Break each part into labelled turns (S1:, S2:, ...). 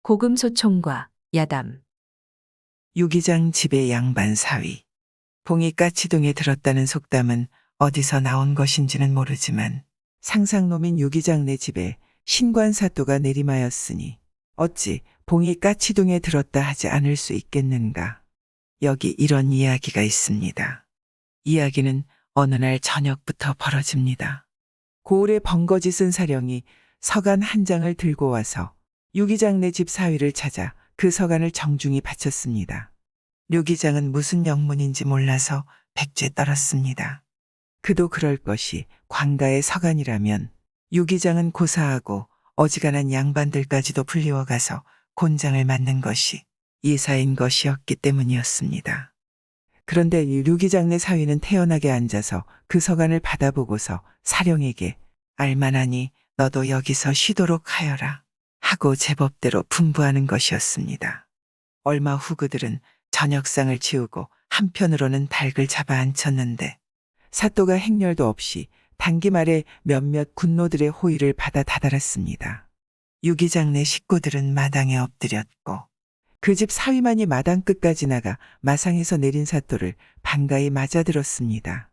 S1: 고금소총과 야담.
S2: 유기장 집의 양반 사위. 봉이 까치동에 들었다는 속담은 어디서 나온 것인지는 모르지만 상상놈인 유기장네 집에 신관사또가 내림하였으니 어찌 봉이 까치동에 들었다 하지 않을 수 있겠는가. 여기 이런 이야기가 있습니다. 이야기는 어느 날 저녁부터 벌어집니다. 고을의 번거지 쓴 사령이 서간 한 장을 들고 와서 유기장네 집 사위를 찾아 그 서간을 정중히 바쳤습니다. 유기장은 무슨 영문인지 몰라서 백죄 떨었습니다. 그도 그럴 것이 관가의 서간이라면 유기장은 고사하고 어지간한 양반들까지도 불리워가서 곤장을 맞는 것이 이사인 것이었기 때문이었습니다. 그런데 유기장네 사위는 태연하게 앉아서 그 서간을 받아보고서 사령에게 알만하니 너도 여기서 쉬도록 하여라 하고 제법대로 분부하는 것이었습니다. 얼마 후 그들은 저녁상을 치우고 한편으로는 닭을 잡아 앉혔는데 사또가 행렬도 없이 단기말에 몇몇 군노들의 호의를 받아 다다랐습니다. 유기장내 식구들은 마당에 엎드렸고 그 집 사위만이 마당 끝까지 나가 마상에서 내린 사또를 반가이 맞아들었습니다.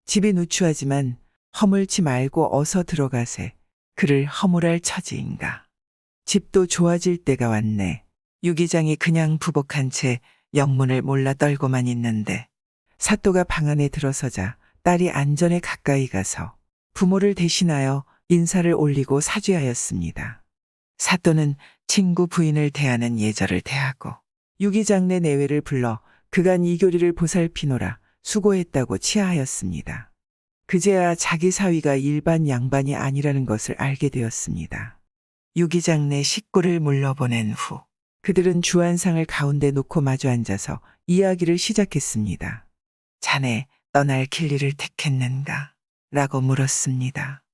S2: 집이 누추하지만 허물지 말고 어서 들어가세. 그를 허물할 처지인가. 집도 좋아질 때가 왔네. 유기장이 그냥 부복한 채 영문을 몰라 떨고만 있는데 사또가 방 안에 들어서자 딸이 안전에 가까이 가서 부모를 대신하여 인사를 올리고 사죄하였습니다. 사또는 친구 부인을 대하는 예절을 대하고 유기장내 내외를 불러 그간 이교리를 보살피노라 수고했다고 치하하였습니다. 그제야 자기 사위가 일반 양반이 아니라는 것을 알게 되었습니다. 유기장내 식구를 물러보낸 후 그들은 주안상을 가운데 놓고 마주 앉아서 이야기를 시작했습니다. 자네 떠날 길리를 택했는가? 라고 물었습니다.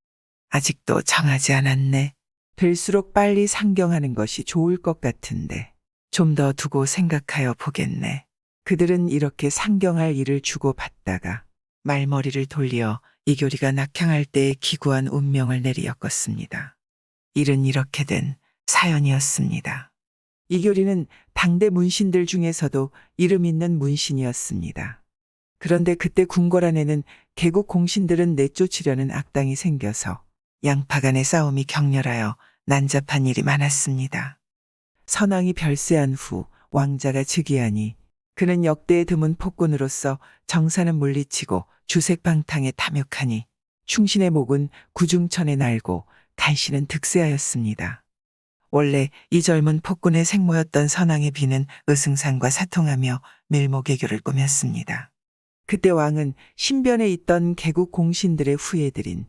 S2: 아직도 정하지 않았네. 될수록 빨리 상경하는 것이 좋을 것 같은데 좀 더 두고 생각하여 보겠네. 그들은 이렇게 상경할 일을 주고받다가 말머리를 돌려 이교리가 낙향할 때에 기구한 운명을 내리엮었습니다. 일은 이렇게 된 사연이었습니다. 이교리는 당대 문신들 중에서도 이름 있는 문신이었습니다. 그런데 그때 궁궐안에는 개국 공신들은 내쫓으려는 악당이 생겨서 양파 간의 싸움이 격렬하여 난잡한 일이 많았습니다. 선왕이 별세한 후 왕자가 즉위하니 그는 역대의 드문 폭군으로서 정사는 물리치고 주색방탕에 탐욕하니 충신의 목은 구중천에 날고 간신은 득세하였습니다. 원래 이 젊은 폭군의 생모였던 선왕의 비는 의승상과 사통하며 밀모개교를 꾸몄습니다. 그때 왕은 신변에 있던 개국 공신들의 후예들인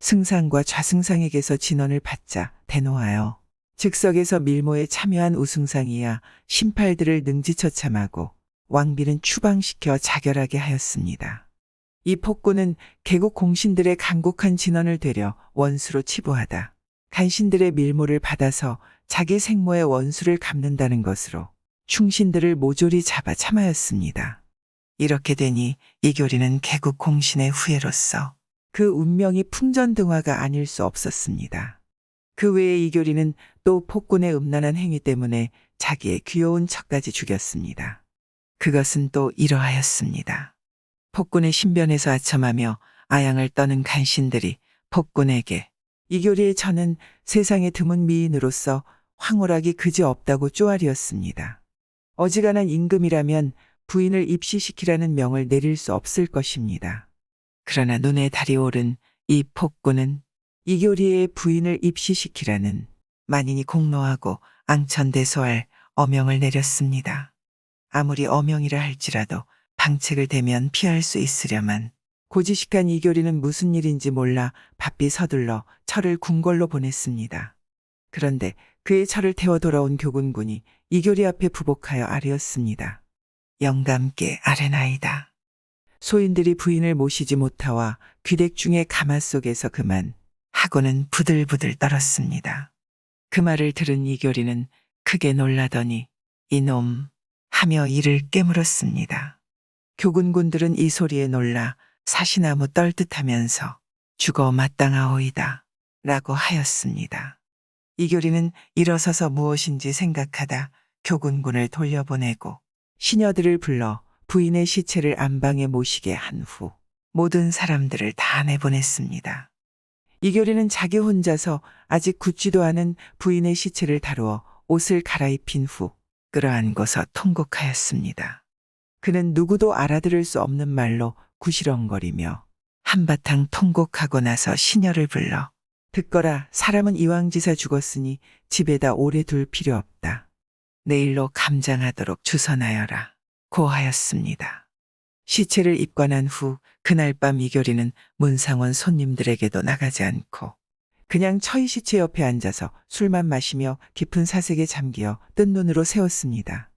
S2: 승상과 좌승상에게서 진언을 받자 대노하여 즉석에서 밀모에 참여한 우승상이야 신팔들을 능지처참하고 왕비는 추방시켜 자결하게 하였습니다. 이 폭군은 개국 공신들의 간곡한 진언을 되려 원수로 치부하다 간신들의 밀모를 받아서 자기 생모의 원수를 갚는다는 것으로 충신들을 모조리 잡아 참하였습니다. 이렇게 되니 이교리는 개국 공신의 후예로서 그 운명이 풍전등화가 아닐 수 없었습니다. 그 외에 이교리는 또 폭군의 음란한 행위 때문에 자기의 귀여운 척까지 죽였습니다. 그것은 또 이러하였습니다. 폭군의 신변에서 아첨하며 아양을 떠는 간신들이 폭군에게 이교리의 처는 세상의 드문 미인으로서 황홀하기 그지없다고 쪼아리었습니다. 어지간한 임금이라면 부인을 입시시키라는 명을 내릴 수 없을 것입니다. 그러나 눈에 달이 오른 이 폭군은 이교리의 부인을 입시시키라는 만인이 공로하고 앙천대소할 어명을 내렸습니다. 아무리 어명이라 할지라도 방책을 대면 피할 수 있으려만 고지식한 이교리는 무슨 일인지 몰라 바삐 서둘러 철을 궁궐로 보냈습니다. 그런데 그의 철을 태워 돌아온 교군군이 이교리 앞에 부복하여 아뢰었습니다. 영감께 아뢰나이다. 소인들이 부인을 모시지 못하와 귀댁 중의 가마 속에서 그만 하고는 부들부들 떨었습니다. 그 말을 들은 이교리는 크게 놀라더니 이놈 하며 이를 깨물었습니다. 교군군들은 이 소리에 놀라 사시나무 떨듯하면서 죽어 마땅하오이다 라고 하였습니다. 이교리는 일어서서 무엇인지 생각하다 교군군을 돌려보내고 시녀들을 불러 부인의 시체를 안방에 모시게 한 후 모든 사람들을 다 내보냈습니다. 이교리는 자기 혼자서 아직 굳지도 않은 부인의 시체를 다루어 옷을 갈아입힌 후 끌어안고서 통곡하였습니다. 그는 누구도 알아들을 수 없는 말로 구시렁거리며 한바탕 통곡하고 나서 시녀를 불러 듣거라, 사람은 이왕지사 죽었으니 집에다 오래 둘 필요 없다. 내일로 감장하도록 주선하여라 고하였습니다. 시체를 입관한 후 그날 밤 이교리는 문상원 손님들에게도 나가지 않고 그냥 처이 시체 옆에 앉아서 술만 마시며 깊은 사색에 잠기어 뜬 눈으로 세웠습니다.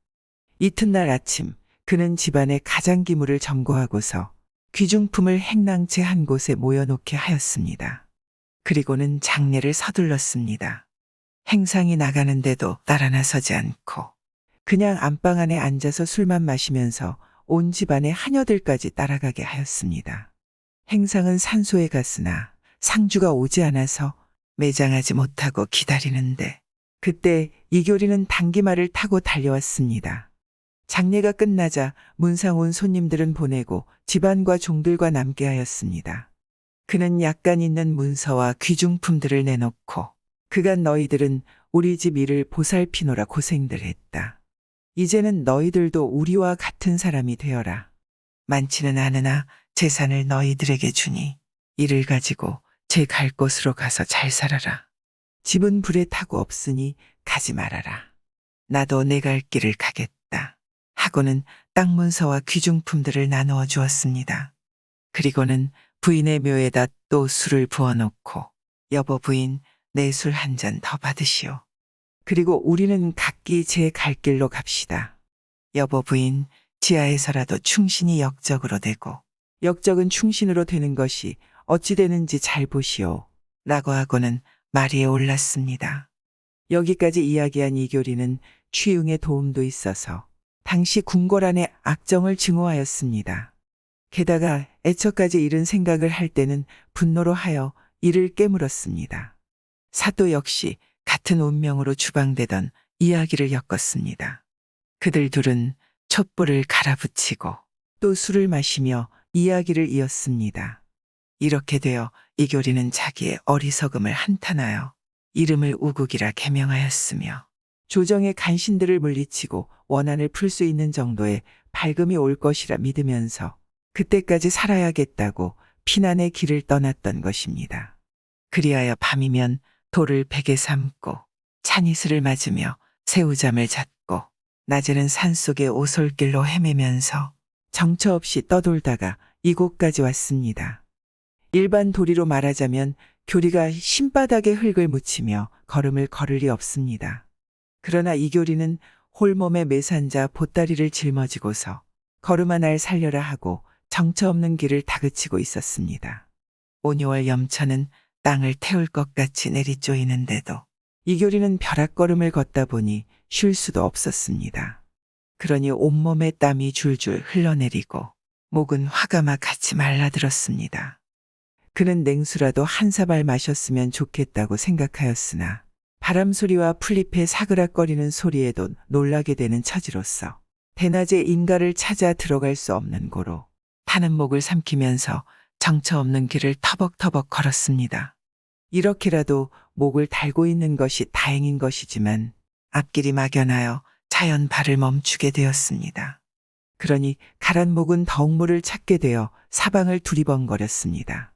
S2: 이튿날 아침 그는 집안의 가장기물을 점거하고서 귀중품을 행랑채 한 곳에 모여놓게 하였습니다. 그리고는 장례를 서둘렀습니다. 행상이 나가는데도 따라 나서지 않고 그냥 안방 안에 앉아서 술만 마시면서 온 집안의 하녀들까지 따라가게 하였습니다. 행상은 산소에 갔으나 상주가 오지 않아서 매장하지 못하고 기다리는데 그때 이교리는 당기말을 타고 달려왔습니다. 장례가 끝나자 문상 온 손님들은 보내고 집안과 종들과 남게 하였습니다. 그는 약간 있는 문서와 귀중품들을 내놓고 그간 너희들은 우리 집 일을 보살피노라 고생들 했다. 이제는 너희들도 우리와 같은 사람이 되어라. 많지는 않으나 재산을 너희들에게 주니 이를 가지고 제 갈 곳으로 가서 잘 살아라. 집은 불에 타고 없으니 가지 말아라. 나도 내 갈 길을 가겠다. 하고는 땅 문서와 귀중품들을 나누어 주었습니다. 그리고는 부인의 묘에다 또 술을 부어놓고 여보 부인 내 술 한 잔 더 받으시오. 그리고 우리는 각기 제 갈 길로 갑시다. 여보 부인 지하에서라도 충신이 역적으로 되고 역적은 충신으로 되는 것이 어찌 되는지 잘 보시오. 라고 하고는 마리에 올랐습니다. 여기까지 이야기한 이교리는 취응의 도움도 있어서 당시 궁궐안의 악정을 증오하였습니다. 게다가 애처까지 이른 생각을 할 때는 분노로 하여 이를 깨물었습니다. 사또 역시 같은 운명으로 주방되던 이야기를 엮었습니다. 그들 둘은 촛불을 갈아붙이고 또 술을 마시며 이야기를 이었습니다. 이렇게 되어 이교리는 자기의 어리석음을 한탄하여 이름을 우국이라 개명하였으며 조정의 간신들을 물리치고 원한을 풀 수 있는 정도의 밝음이 올 것이라 믿으면서 그때까지 살아야겠다고 피난의 길을 떠났던 것입니다. 그리하여 밤이면 돌을 베개 삼고 찬이슬을 맞으며 새우잠을 잤고 낮에는 산속의 오솔길로 헤매면서 정처 없이 떠돌다가 이곳까지 왔습니다. 일반 도리로 말하자면 교리가 신바닥에 흙을 묻히며 걸음을 걸을 리 없습니다. 그러나 이교리는 홀몸에 매산자 보따리를 짊어지고서 걸음아 날 살려라 하고 정처 없는 길을 다그치고 있었습니다. 온유월 염천은 땅을 태울 것 같이 내리쪼이는데도 이교리는 벼락걸음을 걷다 보니 쉴 수도 없었습니다. 그러니 온몸에 땀이 줄줄 흘러내리고 목은 화가마 같이 말라들었습니다. 그는 냉수라도 한 사발 마셨으면 좋겠다고 생각하였으나 바람소리와 풀잎의 사그락거리는 소리에도 놀라게 되는 처지로서 대낮에 인가를 찾아 들어갈 수 없는 고로 타는 목을 삼키면서 정처 없는 길을 터벅터벅 걸었습니다. 이렇게라도 목을 달고 있는 것이 다행인 것이지만 앞길이 막연하여 자연 발을 멈추게 되었습니다. 그러니 가란 목은 더욱 물을 찾게 되어 사방을 두리번거렸습니다.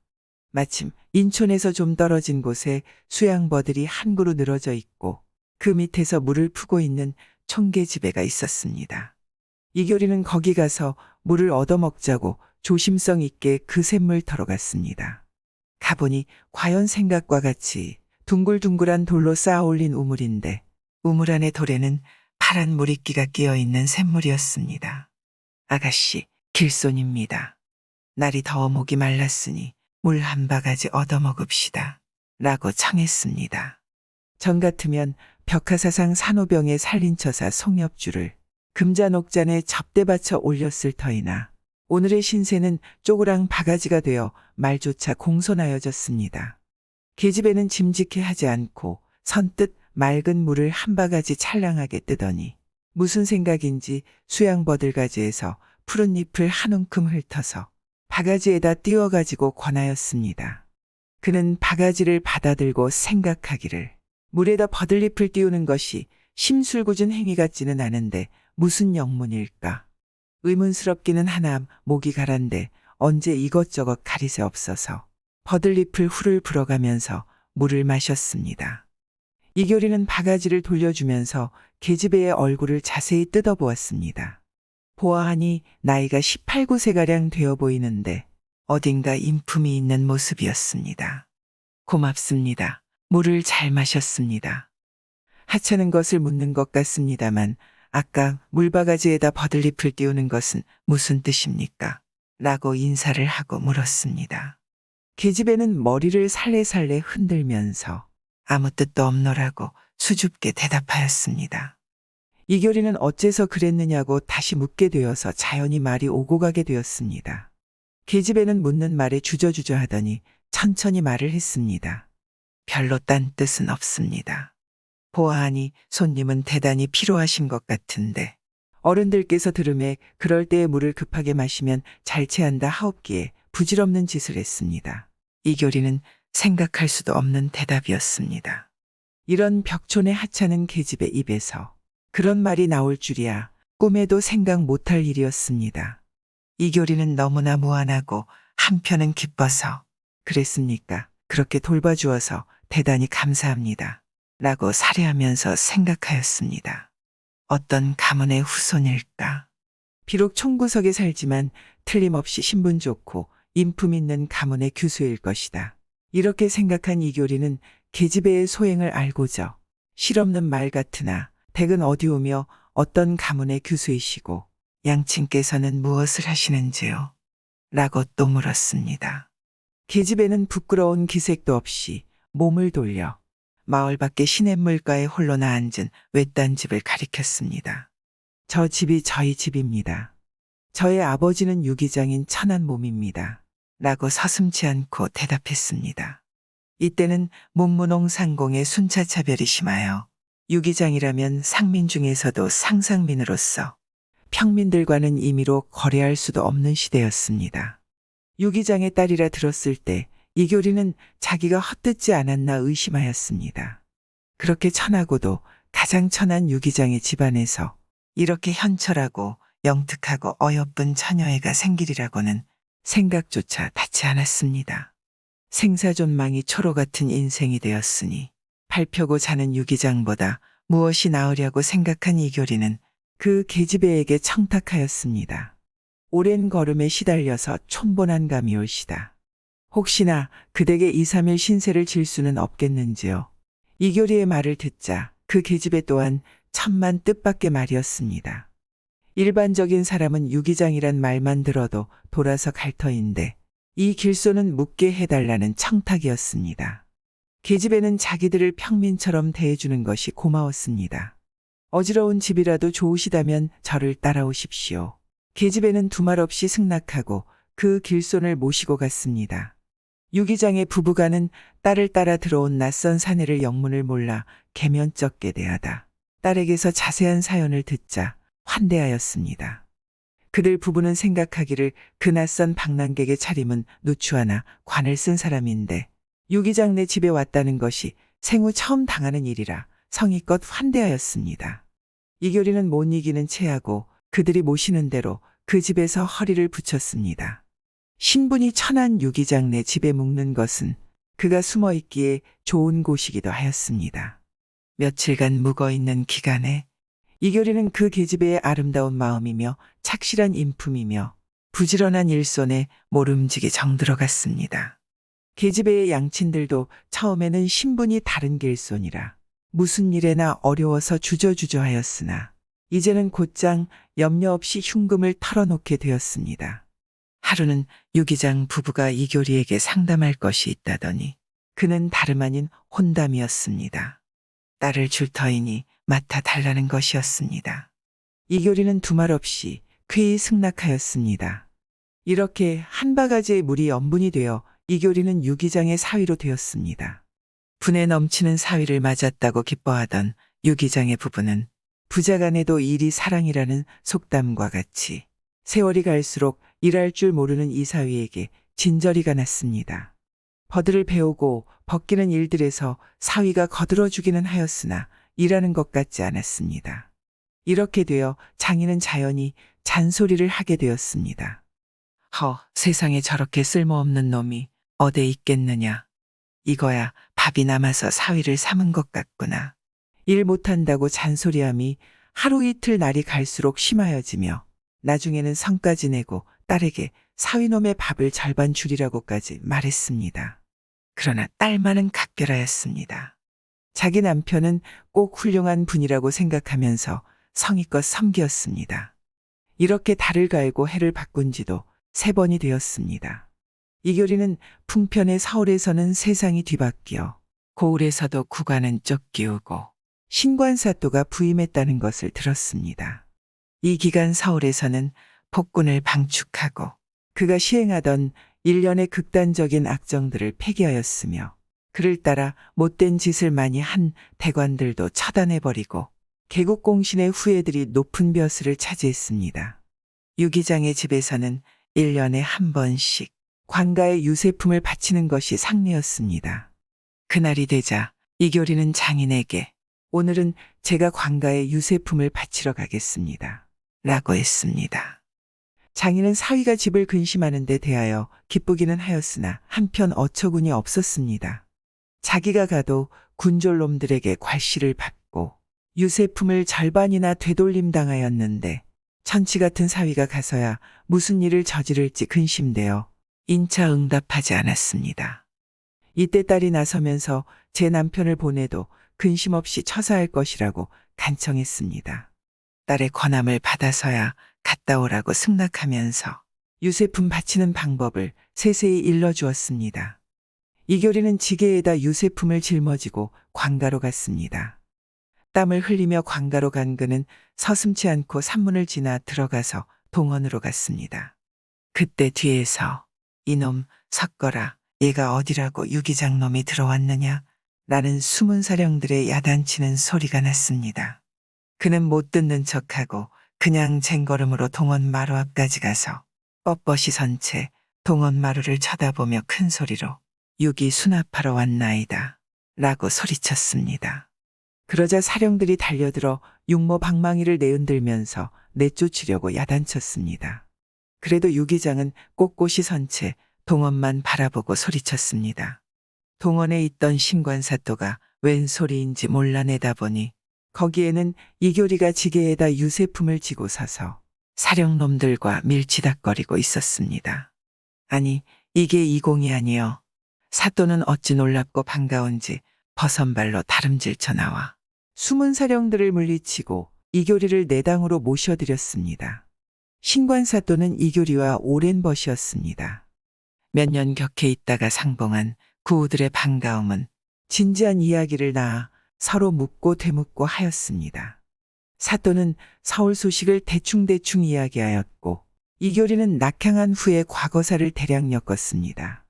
S2: 마침 인촌에서 좀 떨어진 곳에 수양버들이 한 그루 늘어져 있고 그 밑에서 물을 푸고 있는 총개지배가 있었습니다. 이교리는 거기 가서 물을 얻어먹자고 조심성 있게 그 샘물터로 갔습니다. 가보니 과연 생각과 같이 둥글둥글한 돌로 쌓아 올린 우물인데 우물 안의 돌에는 파란 물이끼가 끼어있는 샘물이었습니다. 아가씨, 길손입니다. 날이 더워 목이 말랐으니 물 한 바가지 얻어먹읍시다. 라고 청했습니다. 전 같으면 벽화사상 산호병의 살린처사 송엽주를 금잔옥잔에 접대 받쳐 올렸을 터이나 오늘의 신세는 쪼그랑 바가지가 되어 말조차 공손하여졌습니다. 계집애는 짐짓게 하지 않고 선뜻 맑은 물을 한 바가지 찰랑하게 뜨더니 무슨 생각인지 수양 버들가지에서 푸른 잎을 한 움큼 훑어서 바가지에다 띄워가지고 권하였습니다. 그는 바가지를 받아들고 생각하기를 물에다 버들잎을 띄우는 것이 심술궂은 행위 같지는 않은데 무슨 영문일까. 의문스럽기는 하나 목이 가란데 언제 이것저것 가리새 없어서 버들잎을 훌을 불어가면서 물을 마셨습니다. 이효리는 바가지를 돌려주면서 계집애의 얼굴을 자세히 뜯어보았습니다. 보아하니 나이가 18, 9세가량 되어 보이는데 어딘가 인품이 있는 모습이었습니다. 고맙습니다. 물을 잘 마셨습니다. 하찮은 것을 묻는 것 같습니다만 아까 물바가지에다 버들잎을 띄우는 것은 무슨 뜻입니까? 라고 인사를 하고 물었습니다. 계집애는 머리를 살래살래 흔들면서 아무 뜻도 없노라고 수줍게 대답하였습니다. 이효리는 어째서 그랬느냐고 다시 묻게 되어서 자연히 말이 오고 가게 되었습니다. 계집애는 묻는 말에 주저주저 하더니 천천히 말을 했습니다. 별로 딴 뜻은 없습니다. 보아하니 손님은 대단히 피로하신 것 같은데 어른들께서 들음에 그럴 때에 물을 급하게 마시면 잘 체한다 하옵기에 부질없는 짓을 했습니다. 이효리는 생각할 수도 없는 대답이었습니다. 이런 벽촌의 하찮은 계집의 입에서 그런 말이 나올 줄이야 꿈에도 생각 못할 일이었습니다. 이효리는 너무나 무안하고 한편은 기뻐서 그랬습니까? 그렇게 돌봐주어서 대단히 감사합니다. 라고 살해하면서 생각하였습니다. 어떤 가문의 후손일까? 비록 총구석에 살지만 틀림없이 신분 좋고 인품 있는 가문의 규수일 것이다. 이렇게 생각한 이효리는 계집애의 소행을 알고저 실없는 말 같으나 댁은 어디 오며 어떤 가문의 규수이시고 양친께서는 무엇을 하시는지요? 라고 또 물었습니다. 계집애는 부끄러운 기색도 없이 몸을 돌려 마을 밖의 시냇물가에 홀로나 앉은 외딴 집을 가리켰습니다. 저 집이 저희 집입니다. 저의 아버지는 유기장인 천한 몸입니다. 라고 서슴지 않고 대답했습니다. 이때는 문무농상공의 순차차별이 심하여 유기장이라면 상민 중에서도 상상민으로서 평민들과는 임의로 거래할 수도 없는 시대였습니다. 유기장의 딸이라 들었을 때 이효리는 자기가 헛듣지 않았나 의심하였습니다. 그렇게 천하고도 가장 천한 유기장의 집안에서 이렇게 현철하고 영특하고 어여쁜 처녀애가 생기리라고는 생각조차 닿지 않았습니다. 생사존망이 초로 같은 인생이 되었으니 밟혀고 자는 유기장보다 무엇이 나으려고 생각한 이효리는 그 계집애에게 청탁하였습니다. 오랜 걸음에 시달려서 촌본한 감이 올시다. 혹시나 그대게 2, 3일 신세를 질 수는 없겠는지요. 이효리의 말을 듣자 그 계집애 또한 천만 뜻밖의 말이었습니다. 일반적인 사람은 유기장이란 말만 들어도 돌아서 갈 터인데 이 길소는 묻게 해달라는 청탁이었습니다. 계집애는 자기들을 평민처럼 대해주는 것이 고마웠습니다. 어지러운 집이라도 좋으시다면 저를 따라오십시오. 계집애는 두말 없이 승낙하고 그 길손을 모시고 갔습니다. 유기장의 부부가는 딸을 따라 들어온 낯선 사내를 영문을 몰라 개면쩍게 대하다 딸에게서 자세한 사연을 듣자 환대하였습니다. 그들 부부는 생각하기를 그 낯선 방랑객의 차림은 누추하나 관을 쓴 사람인데 유기장네 집에 왔다는 것이 생후 처음 당하는 일이라 성의껏 환대하였습니다. 이효리는 못 이기는 체하고 그들이 모시는 대로 그 집에서 허리를 붙였습니다. 신분이 천한 유기장네 집에 묵는 것은 그가 숨어 있기에 좋은 곳이기도 하였습니다. 며칠간 묵어 있는 기간에 이효리는 그 계집애의 아름다운 마음이며 착실한 인품이며 부지런한 일손에 모름지기 정들어갔습니다. 계집애의 양친들도 처음에는 신분이 다른 길손이라 무슨 일에나 어려워서 주저주저하였으나 이제는 곧장 염려 없이 흉금을 털어놓게 되었습니다. 하루는 유기장 부부가 이효리에게 상담할 것이 있다더니 그는 다름 아닌 혼담이었습니다. 딸을 줄 터이니 맡아 달라는 것이었습니다. 이효리는 두말 없이 쾌히 승낙하였습니다. 이렇게 한 바가지의 물이 염분이 되어 이효리는 유기장의 사위로 되었습니다. 분에 넘치는 사위를 맞았다고 기뻐하던 유기장의 부부는 부자간에도 일이 사랑이라는 속담과 같이 세월이 갈수록 일할 줄 모르는 이 사위에게 진저리가 났습니다. 버들을 배우고 벗기는 일들에서 사위가 거들어주기는 하였으나 일하는 것 같지 않았습니다. 이렇게 되어 장인은 자연히 잔소리를 하게 되었습니다. 세상에 저렇게 쓸모없는 놈이 어디 있겠느냐. 이거야 밥이 남아서 사위를 삼은 것 같구나. 일 못한다고 잔소리함이 하루 이틀 날이 갈수록 심하여지며 나중에는 성까지 내고 딸에게 사위놈의 밥을 절반 줄이라고까지 말했습니다. 그러나 딸만은 각별하였습니다. 자기 남편은 꼭 훌륭한 분이라고 생각하면서 성의껏 섬기었습니다. 이렇게 달을 갈고 해를 바꾼 지도 3번이 되었습니다. 이교리는 풍편의 서울에서는 세상이 뒤바뀌어 고을에서도 구간은 쫓기우고 신관사또가 부임했다는 것을 들었습니다. 이 기간 서울에서는 폭군을 방축하고 그가 시행하던 일련의 극단적인 악정들을 폐기하였으며 그를 따라 못된 짓을 많이 한 대관들도 처단해버리고 개국공신의 후예들이 높은 벼슬을 차지했습니다. 유기장의 집에서는 1년에 한 번씩 관가에 유세품을 바치는 것이 상례였습니다. 그날이 되자 이교리는 장인에게 오늘은 제가 관가에 유세품을 바치러 가겠습니다. 라고 했습니다. 장인은 사위가 집을 근심하는 데 대하여 기쁘기는 하였으나 한편 어처구니 없었습니다. 자기가 가도 군졸놈들에게 괄시를 받고 유세품을 절반이나 되돌림당하였는데 천치 같은 사위가 가서야 무슨 일을 저지를지 근심되어 인차 응답하지 않았습니다. 이때 딸이 나서면서 제 남편을 보내도 근심 없이 처사할 것이라고 간청했습니다. 딸의 권함을 받아서야 갔다 오라고 승낙하면서 유세품 바치는 방법을 세세히 일러주었습니다. 이교리는 지게에다 유세품을 짊어지고 관가로 갔습니다. 땀을 흘리며 관가로 간 그는 서슴지 않고 산문을 지나 들어가서 동원으로 갔습니다. 그때 뒤에서 이놈 섞어라, 얘가 어디라고 유기장 놈이 들어왔느냐? 라는 숨은 사령들의 야단치는 소리가 났습니다. 그는 못 듣는 척하고 그냥 쟁걸음으로 동원 마루 앞까지 가서 뻣뻣이 선 채 동원 마루를 쳐다보며 큰 소리로 유기 수납하러 왔나이다 라고 소리쳤습니다. 그러자 사령들이 달려들어 육모 방망이를 내흔들면서 내쫓으려고 야단쳤습니다. 그래도 유기장은 꼿꼿이 선 채 동원만 바라보고 소리쳤습니다. 동원에 있던 신관사또가 웬 소리인지 몰라 내다보니 거기에는 이교리가 지게에다 유세품을 지고 서서 사령놈들과 밀치닥거리고 있었습니다. 아니, 이게 이공이 아니여. 사또는 어찌 놀랍고 반가운지 버선발로 다름질쳐 나와 숨은 사령들을 물리치고 이교리를 내당으로 모셔드렸습니다. 신관사또는 이교리와 오랜 벗이었습니다. 몇 년 격해 있다가 상봉한 구우들의 반가움은 진지한 이야기를 낳아 서로 묻고 되묻고 하였습니다. 사또는 서울 소식을 대충대충 이야기하였고 이교리는 낙향한 후에 과거사를 대략 엮었습니다.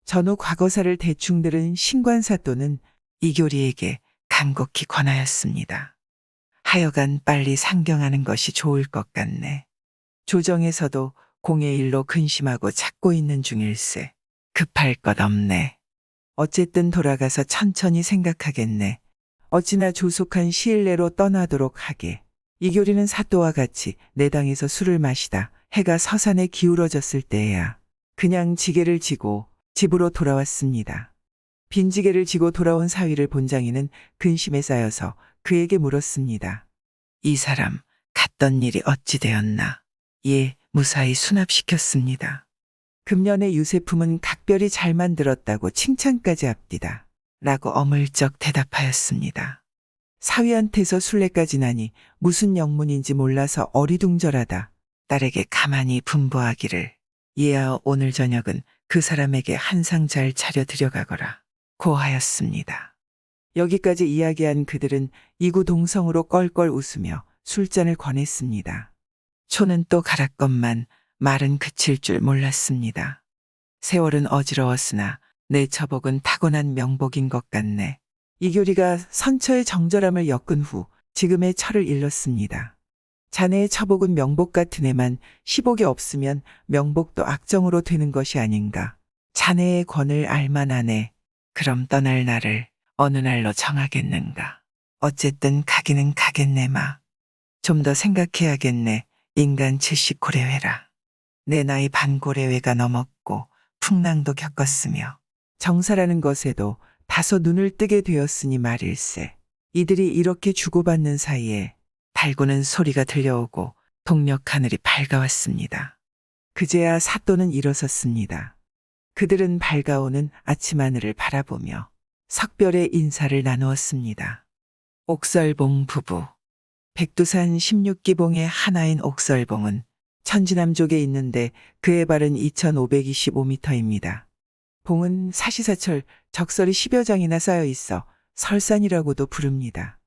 S2: 전후 과거사를 대충 들은 신관사또는 이교리에게 간곡히 권하였습니다. 하여간 빨리 상경하는 것이 좋을 것 같네. 조정에서도 공의 일로 근심하고 찾고 있는 중일세. 급할 것 없네. 어쨌든 돌아가서 천천히 생각하겠네. 어찌나 조속한 시일 내로 떠나도록 하게. 이교리는 사또와 같이 내당에서 술을 마시다 해가 서산에 기울어졌을 때에야 그냥 지게를 지고 집으로 돌아왔습니다. 빈지게를 지고 돌아온 사위를 본 장인은 근심에 쌓여서 그에게 물었습니다. 이 사람 갔던 일이 어찌 되었나? 예, 무사히 수납시켰습니다. 금년의 유세품은 각별히 잘 만들었다고 칭찬까지 합디다. 라고 어물쩍 대답하였습니다. 사위한테서 술래까지 나니 무슨 영문인지 몰라서 어리둥절하다 딸에게 가만히 분부하기를 얘야 오늘 저녁은 그 사람에게 한상 잘 차려 드려가거라 고하였습니다. 여기까지 이야기한 그들은 이구동성으로 껄껄 웃으며 술잔을 권했습니다. 초는 또 갈았건만 말은 그칠 줄 몰랐습니다. 세월은 어지러웠으나 내 처복은 타고난 명복인 것 같네. 이교리가 선처의 정절함을 엮은 후 지금의 철을 일렀습니다. 자네의 처복은 명복 같은 애만 시복이 없으면 명복도 악정으로 되는 것이 아닌가. 자네의 권을 알만하네. 그럼 떠날 날을 어느 날로 정하겠는가. 어쨌든 가기는 가겠네마. 좀 더 생각해야겠네. 인간 70고래회라. 내 나이 반고래회가 넘었고 풍랑도 겪었으며 정사라는 것에도 다소 눈을 뜨게 되었으니 말일세. 이들이 이렇게 주고받는 사이에 달구는 소리가 들려오고 동력 하늘이 밝아왔습니다. 그제야 사또는 일어섰습니다. 그들은 밝아오는 아침 하늘을 바라보며 석별의 인사를 나누었습니다. 옥설봉 부부. 백두산 16기봉의 하나인 옥설봉은 천지남족에 있는데 그의 발은 2525m입니다. 봉은 사시사철 적설이 10여 장이나 쌓여 있어 설산이라고도 부릅니다.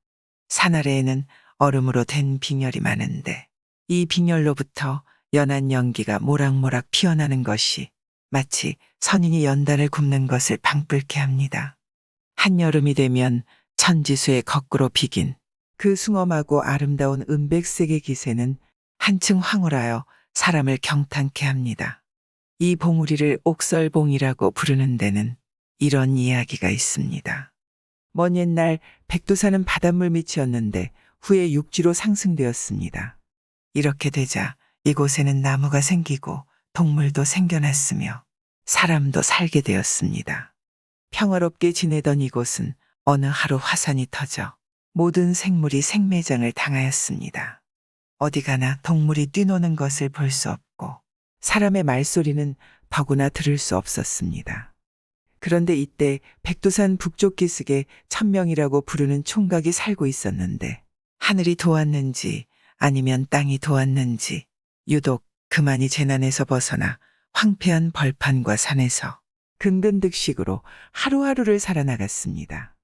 S2: 산 아래에는 얼음으로 된 빙열이 많은데 이 빙열로부터 연한 연기가 모락모락 피어나는 것이 마치 선인이 연단을 굽는 것을 방불케 합니다. 한여름이 되면 천지수에 거꾸로 비긴 그 숭엄하고 아름다운 은백색의 기세는 한층 황홀하여 사람을 경탄케 합니다. 이 봉우리를 옥설봉이라고 부르는 데는 이런 이야기가 있습니다. 먼 옛날 백두산은 바닷물 밑이었는데 후에 육지로 상승되었습니다. 이렇게 되자 이곳에는 나무가 생기고 동물도 생겨났으며 사람도 살게 되었습니다. 평화롭게 지내던 이곳은 어느 하루 화산이 터져 모든 생물이 생매장을 당하였습니다. 어디 가나 동물이 뛰노는 것을 볼 수 없고 사람의 말소리는 더구나 들을 수 없었습니다. 그런데 이때 백두산 북쪽 기슭에 천명이라고 부르는 총각이 살고 있었는데 하늘이 도왔는지 아니면 땅이 도왔는지 유독 그만이 재난에서 벗어나 황폐한 벌판과 산에서 근근득식으로 하루하루를 살아나갔습니다.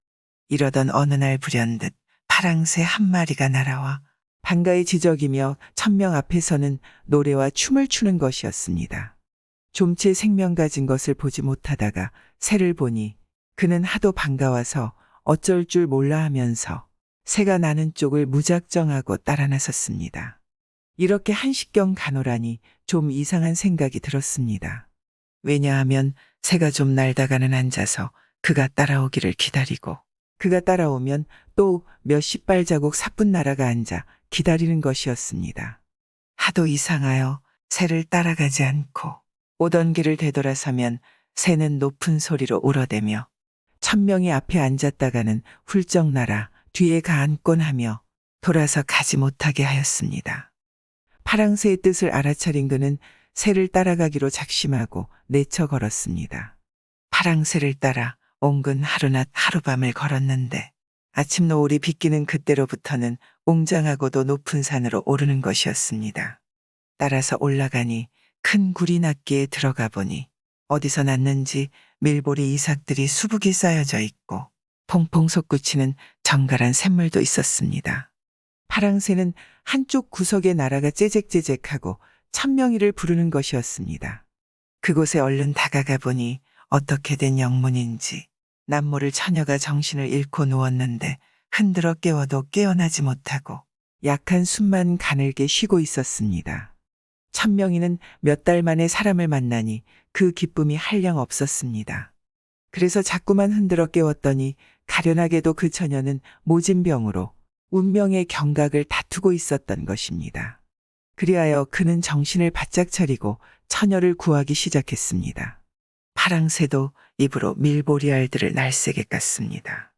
S2: 이러던 어느 날 불현듯 파랑새 한 마리가 날아와 반가이 지저귀며 천명 앞에서는 노래와 춤을 추는 것이었습니다. 좀체 생명 가진 것을 보지 못하다가 새를 보니 그는 하도 반가워서 어쩔 줄 몰라 하면서 새가 나는 쪽을 무작정하고 따라 나섰습니다. 이렇게 한식경 가노라니 좀 이상한 생각이 들었습니다. 왜냐하면 새가 좀 날다가는 앉아서 그가 따라오기를 기다리고 그가 따라오면 또 몇십 발자국 사뿐 나라가 앉아 기다리는 것이었습니다. 하도 이상하여 새를 따라가지 않고 오던 길을 되돌아서면 새는 높은 소리로 울어대며 천명이 앞에 앉았다가는 훌쩍 날아 뒤에 가앉곤 하며 돌아서 가지 못하게 하였습니다. 파랑새의 뜻을 알아차린 그는 새를 따라가기로 작심하고 내쳐 걸었습니다. 파랑새를 따라 온근 하루낮 하룻밤을 걸었는데 아침 노을이 비끼는 그때로부터는 웅장하고도 높은 산으로 오르는 것이었습니다. 따라서 올라가니 큰 굴이 낮기에 들어가 보니 어디서 났는지 밀보리 이삭들이 수북이 쌓여져 있고 퐁퐁 솟구치는 정갈한 샘물도 있었습니다. 파랑새는 한쪽 구석에 나라가 째잭째잭하고 천명이를 부르는 것이었습니다. 그곳에 얼른 다가가 보니 어떻게 된 영문인지 남모를 처녀가 정신을 잃고 누웠는데 흔들어 깨워도 깨어나지 못하고 약한 숨만 가늘게 쉬고 있었습니다. 천명이는 몇 달 만에 사람을 만나니 그 기쁨이 한량 없었습니다. 그래서 자꾸만 흔들어 깨웠더니 가련하게도 그 처녀는 모진병으로 운명의 경각을 다투고 있었던 것입니다. 그리하여 그는 정신을 바짝 차리고 처녀를 구하기 시작했습니다. 파랑새도 입으로 밀보리알들을 날쌔게 깠습니다.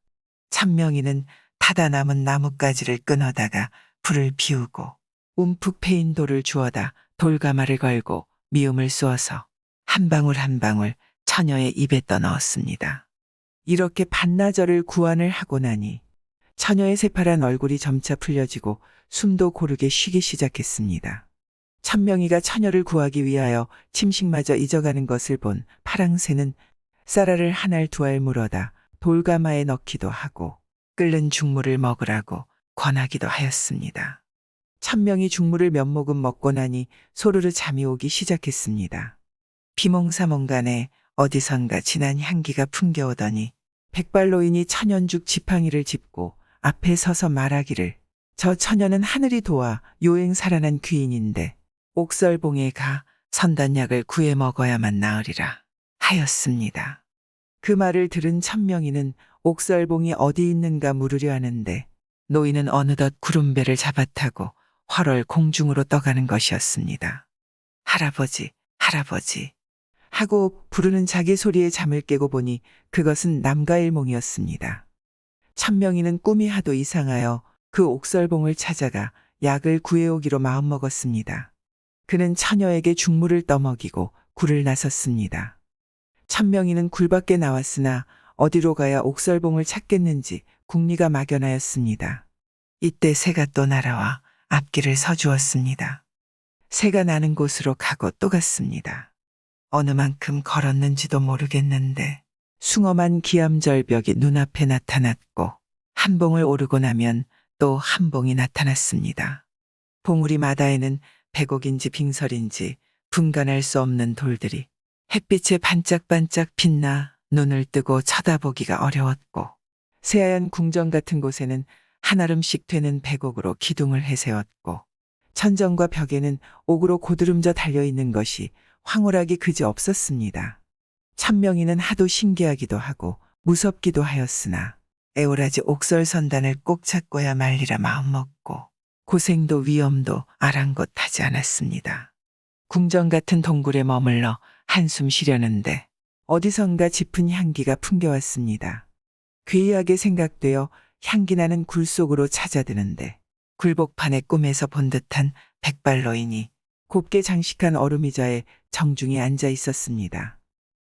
S2: 천명이는 타다 남은 나뭇가지를 끊어다가 불을 피우고 움푹 패인 돌을 주워다 돌가마를 걸고 미음을 쏘아서 한 방울 한 방울 처녀의 입에 떠넣었습니다. 이렇게 반나절을 구안을 하고 나니 처녀의 새파란 얼굴이 점차 풀려지고 숨도 고르게 쉬기 시작했습니다. 천명이가 처녀를 구하기 위하여 침식마저 잊어가는 것을 본 파랑새는 쌀알을 한 알 두 알 물어다 돌가마에 넣기도 하고 끓는 죽물을 먹으라고 권하기도 하였습니다. 천명이 죽물을 몇 모금 먹고 나니 소르르 잠이 오기 시작했습니다. 비몽사몽간에 어디선가 진한 향기가 풍겨오더니 백발노인이 천연죽 지팡이를 짚고 앞에 서서 말하기를 저 처녀는 하늘이 도와 요행 살아난 귀인인데 옥설봉에 가 선단약을 구해 먹어야만 나으리라 하였습니다. 그 말을 들은 천명이는 옥설봉이 어디 있는가 물으려 하는데 노인은 어느덧 구름배를 잡아타고 활월 공중으로 떠가는 것이었습니다. 할아버지, 할아버지 하고 부르는 자기 소리에 잠을 깨고 보니 그것은 남가일몽이었습니다. 천명이는 꿈이 하도 이상하여 그 옥설봉을 찾아가 약을 구해오기로 마음먹었습니다. 그는 처녀에게 죽물을 떠먹이고 굴을 나섰습니다. 천명이는 굴 밖에 나왔으나 어디로 가야 옥설봉을 찾겠는지 궁리가 막연하였습니다. 이때 새가 또 날아와 앞길을 서주었습니다. 새가 나는 곳으로 가고 또 갔습니다. 어느 만큼 걸었는지도 모르겠는데 숭엄한 기암절벽이 눈앞에 나타났고 한 봉을 오르고 나면 또 한 봉이 나타났습니다. 봉우리 마다에는 백옥인지 빙설인지 분간할 수 없는 돌들이 햇빛에 반짝반짝 빛나 눈을 뜨고 쳐다보기가 어려웠고 새하얀 궁정 같은 곳에는 한아름씩 되는 백옥으로 기둥을 해세웠고 천정과 벽에는 옥으로 고드름져 달려있는 것이 황홀하기 그지 없었습니다. 천명이는 하도 신기하기도 하고 무섭기도 하였으나 애오라지 옥설선단을 꼭 찾고야 말리라 마음먹고 고생도 위험도 아랑곳하지 않았습니다. 궁정 같은 동굴에 머물러 한숨 쉬려는데 어디선가 짙은 향기가 풍겨왔습니다. 괴이하게 생각되어 향기나는 굴 속으로 찾아드는데 굴복판에 꿈에서 본 듯한 백발노인이 곱게 장식한 얼음의자에 정중히 앉아 있었습니다.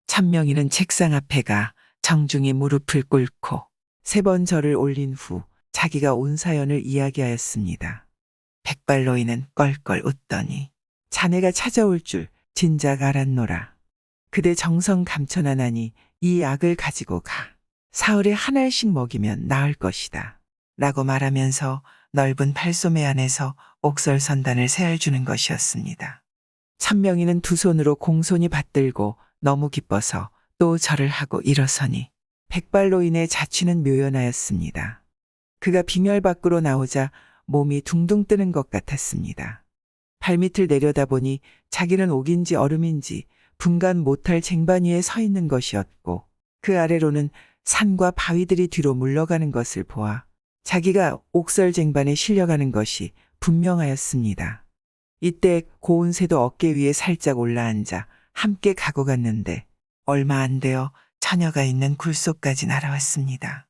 S2: 천명이는 책상 앞에 가 정중히 무릎을 꿇고 3번 절을 올린 후 자기가 온 사연을 이야기하였습니다. 백발노인은 껄껄 웃더니 자네가 찾아올 줄 진작 알았노라. 그대 정성 감천하나니 이 약을 가지고 가. 사흘에 한 알씩 먹이면 나을 것이다. 라고 말하면서 넓은 팔소매 안에서 옥설선단을 세알주는 것이었습니다. 천명이는 두 손으로 공손히 받들고 너무 기뻐서 또 절을 하고 일어서니 백발노인의 자취는 묘연하였습니다. 그가 빙열 밖으로 나오자 몸이 둥둥 뜨는 것 같았습니다. 발밑을 내려다보니 자기는 옥인지 얼음인지 분간 못할 쟁반 위에 서 있는 것이었고 그 아래로는 산과 바위들이 뒤로 물러가는 것을 보아 자기가 옥설 쟁반에 실려가는 것이 분명하였습니다. 이때 고운 새도 어깨 위에 살짝 올라앉아 함께 가고 갔는데 얼마 안 되어 처녀가 있는 굴속까지 날아왔습니다.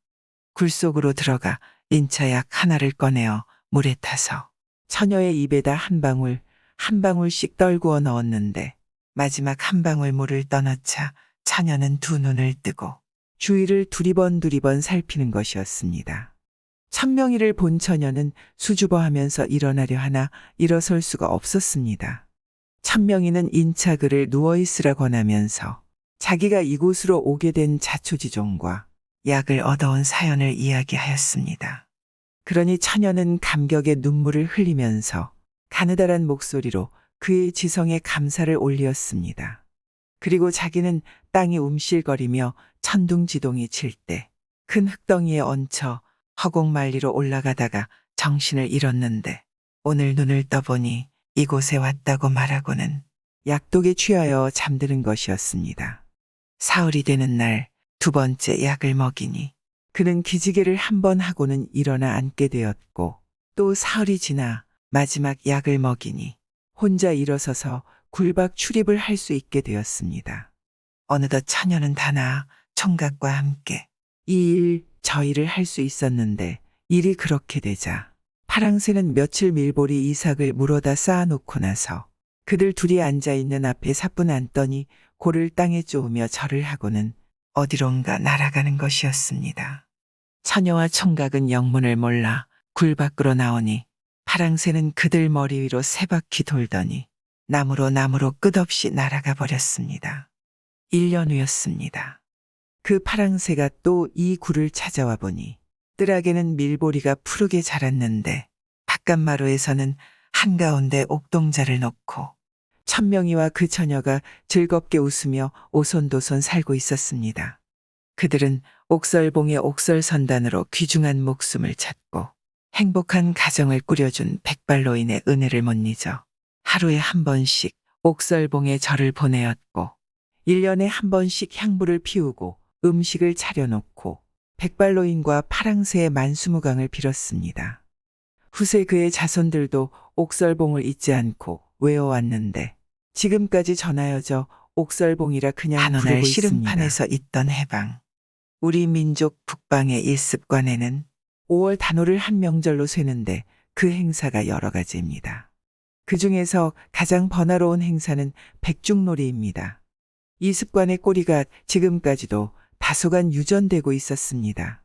S2: 굴속으로 들어가 인차약 하나를 꺼내어 물에 타서 처녀의 입에다 한 방울 한 방울씩 떨구어 넣었는데 마지막 한 방울 물을 떠넣자 처녀는 두 눈을 뜨고 주위를 두리번 살피는 것이었습니다. 천명이를 본 처녀는 수줍어하면서 일어나려 하나 일어설 수가 없었습니다. 천명이는 인차그를 누워있으라 권하면서 자기가 이곳으로 오게 된 자초지종과 약을 얻어온 사연을 이야기하였습니다. 그러니 처녀는 감격의 눈물을 흘리면서 가느다란 목소리로 그의 지성에 감사를 올리었습니다. 그리고 자기는 땅이 움실거리며 천둥지동이 칠 때 큰 흙덩이에 얹혀 허공만리로 올라가다가 정신을 잃었는데 오늘 눈을 떠보니 이곳에 왔다고 말하고는 약독에 취하여 잠드는 것이었습니다. 사흘이 되는 날 2번째 약을 먹이니 그는 기지개를 한 번 하고는 일어나 앉게 되었고 또 사흘이 지나 마지막 약을 먹이니 혼자 일어서서 굴박 출입을 할 수 있게 되었습니다. 어느덧 처녀는 다나 총각과 함께 이 일 저 일을 할 수 있었는데 일이 그렇게 되자 파랑새는 며칠 밀보리 이삭을 물어다 쌓아놓고 나서 그들 둘이 앉아있는 앞에 사뿐 앉더니 골을 땅에 쪼으며 절을 하고는 어디론가 날아가는 것이었습니다. 처녀와 총각은 영문을 몰라 굴 밖으로 나오니 파랑새는 그들 머리 위로 3바퀴 돌더니 나무로 끝없이 날아가 버렸습니다. 1년 후였습니다. 그 파랑새가 또 이 굴을 찾아와 보니 뜰악에는 밀보리가 푸르게 자랐는데 바깥마루에서는 한가운데 옥동자를 놓고 천명이와 그 처녀가 즐겁게 웃으며 오손도손 살고 있었습니다. 그들은 옥설봉의 옥설선단으로 귀중한 목숨을 찾고 행복한 가정을 꾸려준 백발노인의 은혜를 못 잊어 하루에 한 번씩 옥설봉에 절을 보내었고 1년에 한 번씩 향부를 피우고 음식을 차려놓고 백발노인과 파랑새의 만수무강을 빌었습니다. 후세 그의 자손들도 옥설봉을 잊지 않고 외워왔는데 지금까지 전하여져 옥설봉이라 그냥
S1: 단오날
S2: 부르고
S1: 씨름판에서
S2: 있습니다. 있던 해방. 우리 민족 북방의 일습관에는 5월 단오를 한 명절로 세는데 그 행사가 여러 가지입니다. 그 중에서 가장 번화로운 행사는 백중놀이입니다. 이 습관의 꼬리가 지금까지도 다소간 유전되고 있었습니다.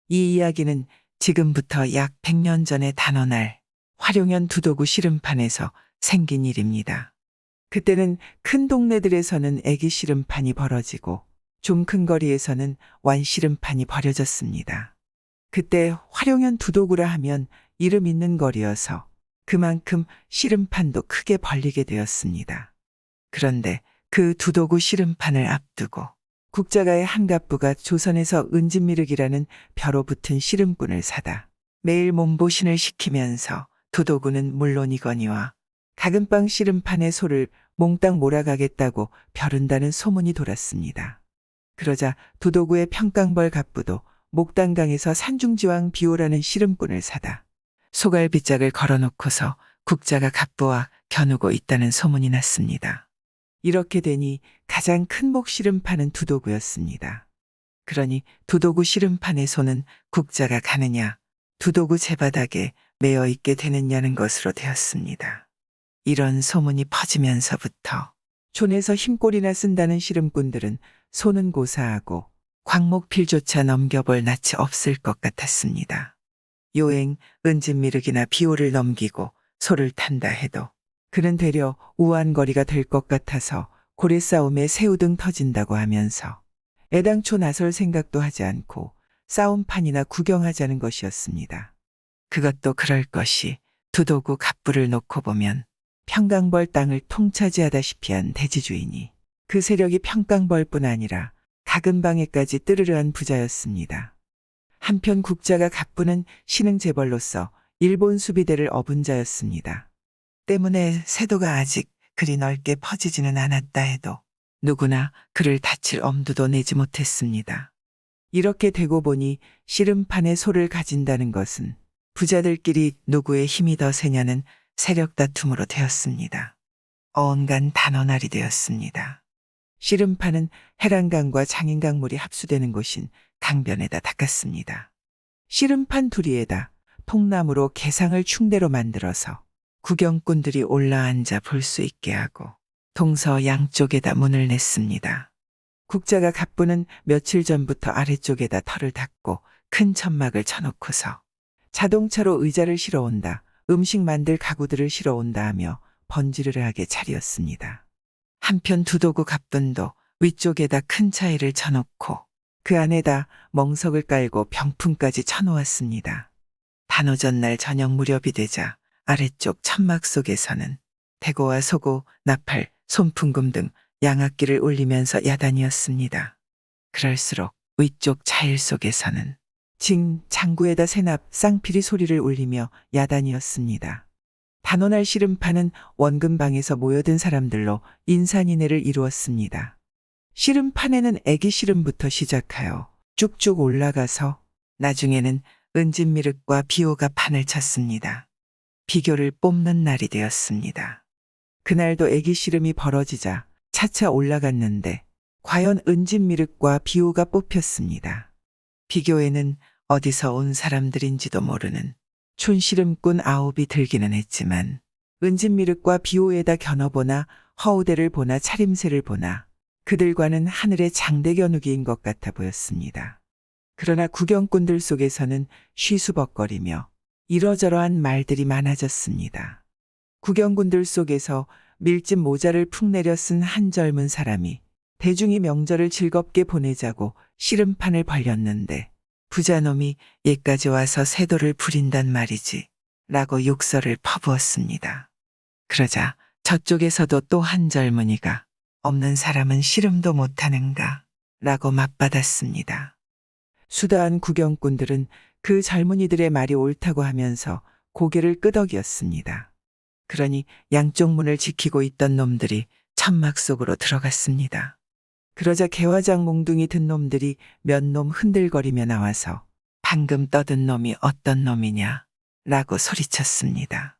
S2: 이 이야기는 지금부터 약 100년 전의 단오날 화룡현 두도구 씨름판에서 생긴 일입니다. 그때는 큰 동네들에서는 애기 씨름판이 벌어지고 좀 큰 거리에서는 완 씨름판이 벌여졌습니다. 그때 화룡현 두도구라 하면 이름 있는 거리여서 그만큼 씨름판도 크게 벌리게 되었습니다. 그런데 그 두도구 씨름판을 앞두고 국자가의 한갑부가 조선에서 은진미륵이라는 벼로 붙은 씨름꾼을 사다 매일 몸보신을 시키면서 두도구는 물론이거니와 가금방 씨름판의 소를 몽땅 몰아가겠다고 벼른다는 소문이 돌았습니다. 그러자 두도구의 평강벌 갑부도 목단강에서 산중지왕 비호라는 씨름꾼을 사다 소갈빗짝을 걸어놓고서 국자가 갑부와 겨누고 있다는 소문이 났습니다. 이렇게 되니 가장 큰 목 씨름판은 두도구였습니다. 그러니 두도구 씨름판의 소는 국자가 가느냐, 두도구 제바닥에 매어 있게 되느냐는 것으로 되었습니다. 이런 소문이 퍼지면서부터 촌에서 힘골이나 쓴다는 씨름꾼들은 소는 고사하고 광목필조차 넘겨볼 낯이 없을 것 같았습니다. 요행, 은진미륵이나 비호를 넘기고 소를 탄다 해도 그는 되려 우한거리가 될 것 같아서 고래싸움에 새우등 터진다고 하면서 애당초 나설 생각도 하지 않고 싸움판이나 구경하자는 것이었습니다. 그것도 그럴 것이 두도구 갑부를 놓고 보면 평강벌 땅을 통차지하다시피 한 대지주이니 그 세력이 평강벌뿐 아니라 가금방에까지 뜨르르한 부자였습니다. 한편 국자가 갑부는 신흥재벌로서 일본 수비대를 업은 자였습니다. 때문에 세도가 아직 그리 넓게 퍼지지는 않았다 해도 누구나 그를 다칠 엄두도 내지 못했습니다. 이렇게 되고 보니 씨름판에 소를 가진다는 것은 부자들끼리 누구의 힘이 더 세냐는 세력 다툼으로 되었습니다. 어언간 단오날이 되었습니다. 씨름판은 해란강과 장인강물이 합수되는 곳인 강변에다 닦았습니다. 씨름판 두리에다 통나무로 개상을 충대로 만들어서 구경꾼들이 올라앉아 볼 수 있게 하고 동서 양쪽에다 문을 냈습니다. 국자가 갑부는 며칠 전부터 아래쪽에다 털을 닦고 큰 천막을 쳐놓고서 자동차로 의자를 실어온다, 음식 만들 가구들을 실어온다 하며 번지르르하게 차리었습니다. 한편 두도구 갑분도 위쪽에다 큰 차이를 쳐놓고 그 안에다 멍석을 깔고 병풍까지 쳐놓았습니다. 단오 전날 저녁 무렵이 되자 아래쪽 천막 속에서는 대고와 소고, 나팔, 손풍금 등 양악기를 울리면서 야단이었습니다. 그럴수록 위쪽 차일 속에서는 징, 장구에다 세납, 쌍피리 소리를 울리며 야단이었습니다. 단오날 씨름판은 원금방에서 모여든 사람들로 인산인해를 이루었습니다. 씨름판에는 애기 씨름부터 시작하여 쭉쭉 올라가서 나중에는 은진미륵과 비호가 판을 쳤습니다. 비교를 뽑는 날이 되었습니다. 그날도 애기 씨름이 벌어지자 차차 올라갔는데 과연 은진미륵과 비호가 뽑혔습니다. 비교에는 어디서 온 사람들인지도 모르는 촌씨름꾼 9이 들기는 했지만 은진미륵과 비호에다 겨눠보나 허우대를 보나 차림새를 보나 그들과는 하늘의 장대 겨누기인 것 같아 보였습니다. 그러나 구경꾼들 속에서는 쉬수벅거리며 이러저러한 말들이 많아졌습니다. 구경꾼들 속에서 밀짚 모자를 푹 내려 쓴 한 젊은 사람이 대중이 명절을 즐겁게 보내자고 씨름판을 벌렸는데 부자놈이 얘까지 와서 세도를 부린단 말이지 라고 욕설을 퍼부었습니다. 그러자 저쪽에서도 또 한 젊은이가 없는 사람은 씨름도 못하는가 라고 맞받았습니다. 수다한 구경꾼들은 그 젊은이들의 말이 옳다고 하면서 고개를 끄덕였습니다. 그러니 양쪽 문을 지키고 있던 놈들이 천막 속으로 들어갔습니다. 그러자 개화장 몽둥이 든 놈들이 몇 놈 흔들거리며 나와서 방금 떠든 놈이 어떤 놈이냐 라고 소리쳤습니다.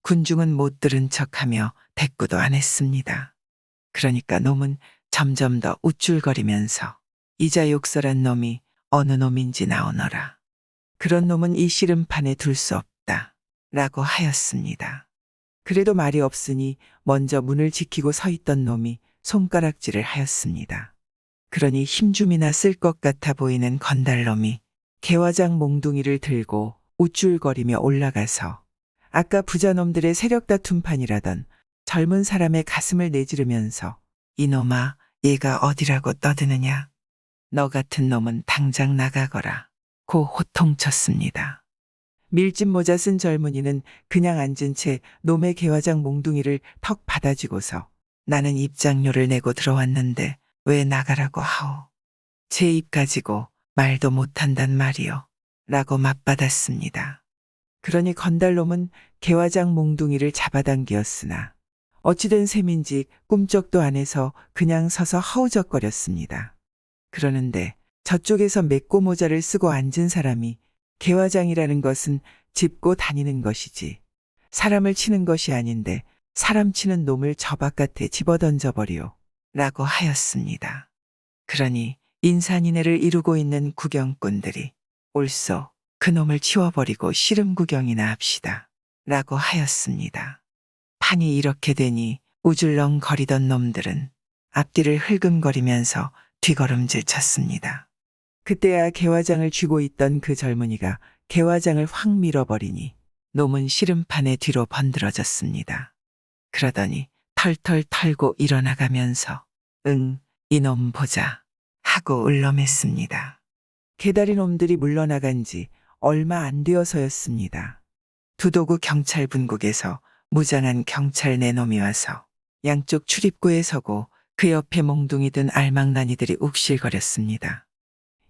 S2: 군중은 못 들은 척하며 대꾸도 안 했습니다. 그러니까 놈은 점점 더 우쭐거리면서 이자 욕설한 놈이 어느 놈인지 나오너라. 그런 놈은 이 씨름판에 둘 수 없다 라고 하였습니다. 그래도 말이 없으니 먼저 문을 지키고 서 있던 놈이 손가락질을 하였습니다. 그러니 힘줌이나 쓸 것 같아 보이는 건달놈이 개화장 몽둥이를 들고 우쭐거리며 올라가서 아까 부자놈들의 세력 다툼판이라던 젊은 사람의 가슴을 내지르면서 이놈아, 얘가 어디라고 떠드느냐? 너 같은 놈은 당장 나가거라 고 호통쳤습니다. 밀짚 모자 쓴 젊은이는 그냥 앉은 채 놈의 개화장 몽둥이를 턱 받아쥐고서 나는 입장료를 내고 들어왔는데 왜 나가라고 하오? 제 입 가지고 말도 못한단 말이요 라고 맞받았습니다. 그러니 건달놈은 개화장 몽둥이를 잡아당기었으나 어찌된 셈인지 꿈쩍도 안 해서 그냥 서서 허우적거렸습니다. 그러는데 저쪽에서 맥고 모자를 쓰고 앉은 사람이 개화장이라는 것은 짚고 다니는 것이지 사람을 치는 것이 아닌데 사람 치는 놈을 저 바깥에 집어던져버리오 라고 하였습니다. 그러니 인산인해를 이루고 있는 구경꾼들이 옳소, 그놈을 치워버리고 씨름 구경이나 합시다 라고 하였습니다. 판이 이렇게 되니 우줄렁 거리던 놈들은 앞뒤를 흘금거리면서 뒤걸음질 쳤습니다. 그때야 개화장을 쥐고 있던 그 젊은이가 개화장을 확 밀어버리니 놈은 씨름판에 뒤로 번들어졌습니다. 그러더니 털털 털고 일어나가면서 응, 이놈 보자 하고 울렁맸습니다. 개다리 놈들이 물러나간 지 얼마 안 되어서였습니다. 두도구 경찰 분국에서 무장한 경찰 네 놈이 와서 양쪽 출입구에 서고 그 옆에 몽둥이 든 알망나니들이 욱실거렸습니다.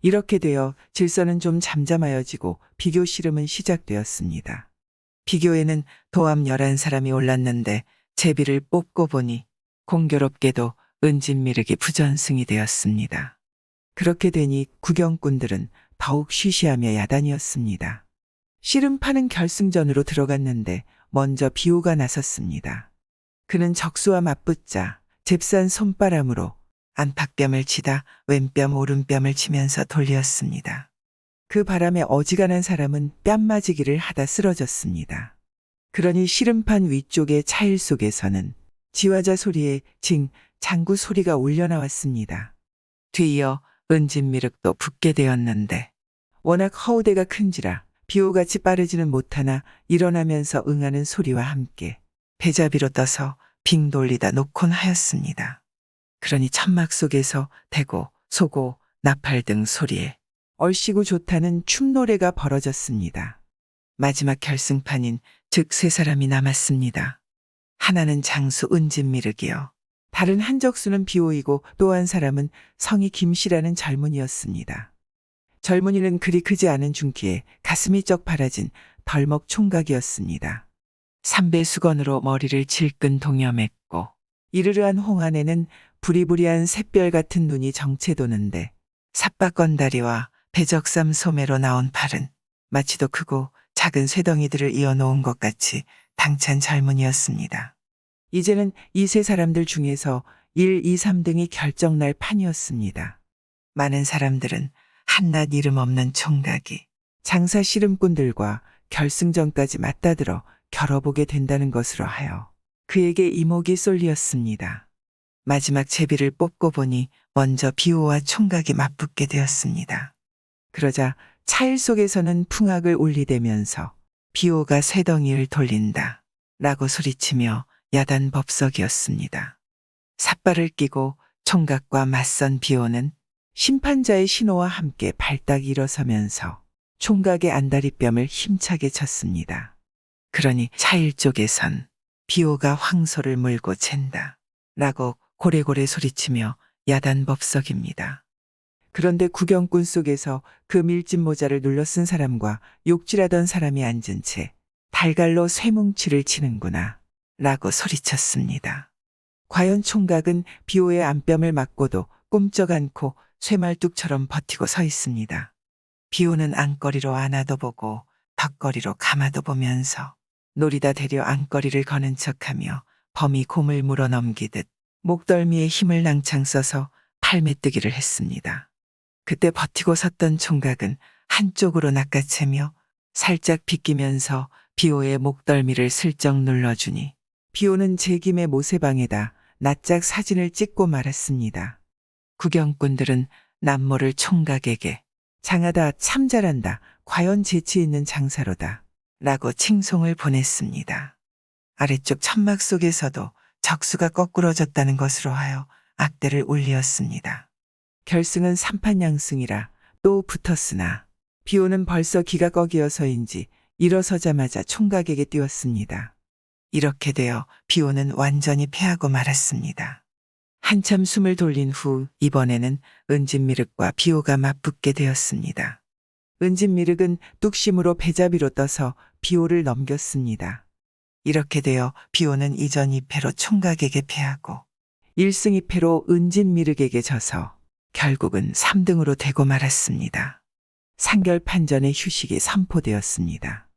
S2: 이렇게 되어 질서는 좀 잠잠하여지고 비교 씨름은 시작되었습니다. 비교에는 도합 11사람이 올랐는데 제비를 뽑고 보니 공교롭게도 은진미륵이 부전승이 되었습니다. 그렇게 되니 구경꾼들은 더욱 쉬쉬하며 야단이었습니다. 씨름파는 결승전으로 들어갔는데 먼저 비호가 나섰습니다. 그는 적수와 맞붙자 잽싼 손바람으로 안팎뺨을 치다 왼뺨 오른뺨을 치면서 돌렸습니다. 그 바람에 어지간한 사람은 뺨 맞이기를 하다 쓰러졌습니다. 그러니 씨름판 위쪽의 차일 속에서는 지화자 소리에 징, 장구 소리가 울려나왔습니다. 뒤이어 은진미륵도 붙게 되었는데 워낙 허우대가 큰지라 비호같이 빠르지는 못하나 일어나면서 응하는 소리와 함께 배자비로 떠서 빙 돌리다 놓곤 하였습니다. 그러니 천막 속에서 대고, 소고, 나팔 등 소리에 얼씨구 좋다는 춤노래가 벌어졌습니다. 마지막 결승판인 즉 3사람이 남았습니다. 하나는 장수 은진미륵이요. 다른 한적수는 비호이고 또 한 사람은 성이 김씨라는 젊은이였습니다. 젊은이는 그리 크지 않은 중기에 가슴이 쩍 바라진 덜먹 총각이었습니다. 삼배수건으로 머리를 질끈 동여맸고 이르르한 홍안에는 부리부리한 샛별 같은 눈이 정체 도는데 삿바건다리와 배적삼 소매로 나온 팔은 마치도 크고 작은 쇠덩이들을 이어놓은 것 같이 당찬 젊은이였습니다. 이제는 이 3사람들 중에서 1, 2, 3등이 결정날 판이었습니다. 많은 사람들은 한낱 이름 없는 총각이 장사 씨름꾼들과 결승전까지 맞다들어 겨뤄보게 된다는 것으로 하여 그에게 이목이 쏠리었습니다. 마지막 제비를 뽑고 보니 먼저 비호와 총각이 맞붙게 되었습니다. 그러자 차일 속에서는 풍악을 울리대면서 비호가 쇠덩이를 돌린다 라고 소리치며 야단법석이었습니다. 삿발을 끼고 총각과 맞선 비호는 심판자의 신호와 함께 발딱 일어서면서 총각의 안다리뺨을 힘차게 쳤습니다. 그러니 차일 쪽에선 비호가 황소를 물고 잰다. 라고 고래고래 소리치며 야단법석입니다. 그런데 구경꾼 속에서 그 밀짚 모자를 눌러 쓴 사람과 욕질하던 사람이 앉은 채 달갈로 쇠뭉치를 치는구나 라고 소리쳤습니다. 과연 총각은 비호의 안뺨을 맞고도 꼼짝 않고 쇠말뚝처럼 버티고 서 있습니다. 비호는 안거리로 안아도 보고 턱걸이로 감아도 보면서 노리다 대려 안거리를 거는 척하며 범이 곰을 물어 넘기듯 목덜미에 힘을 낭창 써서 팔매뜨기를 했습니다. 그때 버티고 섰던 총각은 한쪽으로 낚아채며 살짝 비끼면서 비호의 목덜미를 슬쩍 눌러주니 비호는 제김의 모세방에다 낯짝 사진을 찍고 말았습니다. 구경꾼들은 남모를 총각에게 장하다 참 잘한다 과연 재치 있는 장사로다 라고 칭송을 보냈습니다. 아래쪽 천막 속에서도 적수가 거꾸러졌다는 것으로 하여 악대를 울리었습니다. 결승은 3판양승이라 또 붙었으나 비호는 벌써 기가 꺾이어서인지 일어서자마자 총각에게 뛰었습니다. 이렇게 되어 비호는 완전히 패하고 말았습니다. 한참 숨을 돌린 후 이번에는 은진미륵과 비호가 맞붙게 되었습니다. 은진미륵은 뚝심으로 배잡이로 떠서 비호를 넘겼습니다. 이렇게 되어 비호는 이전 2패로 총각에게 패하고 1승 2패로 은진미륵에게 져서 결국은 3등으로 되고 말았습니다. 상결판전의 휴식이 선포되었습니다.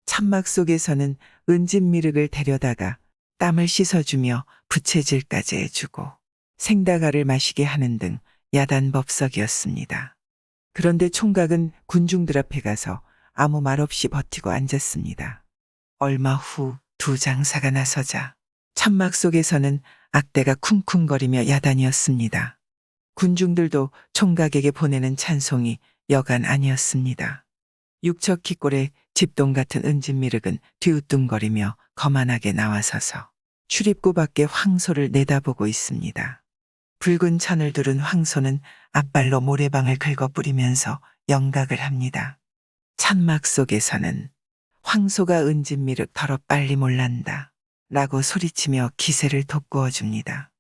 S2: 천막 속에서는 은진미륵을 데려다가 땀을 씻어주며 부채질까지 해주고 생다가를 마시게 하는 등 야단법석이었습니다. 그런데 총각은 군중들 앞에 가서 아무 말 없이 버티고 앉았습니다. 얼마 후 두 장사가 나서자 천막 속에서는 악대가 쿵쿵거리며 야단이었습니다. 군중들도 총각에게 보내는 찬송이 여간 아니었습니다. 육척키골에 집동 같은 은진미륵은 뒤우뚱거리며 거만하게 나와서서 출입구 밖에 황소를 내다보고 있습니다. 붉은 천을 두른 황소는 앞발로 모래방을 긁어뿌리면서 영각을 합니다. 천막 속에서는 황소가 은진미륵 더러 빨리 몰란다 라고 소리치며 기세를 돋구어 줍니다.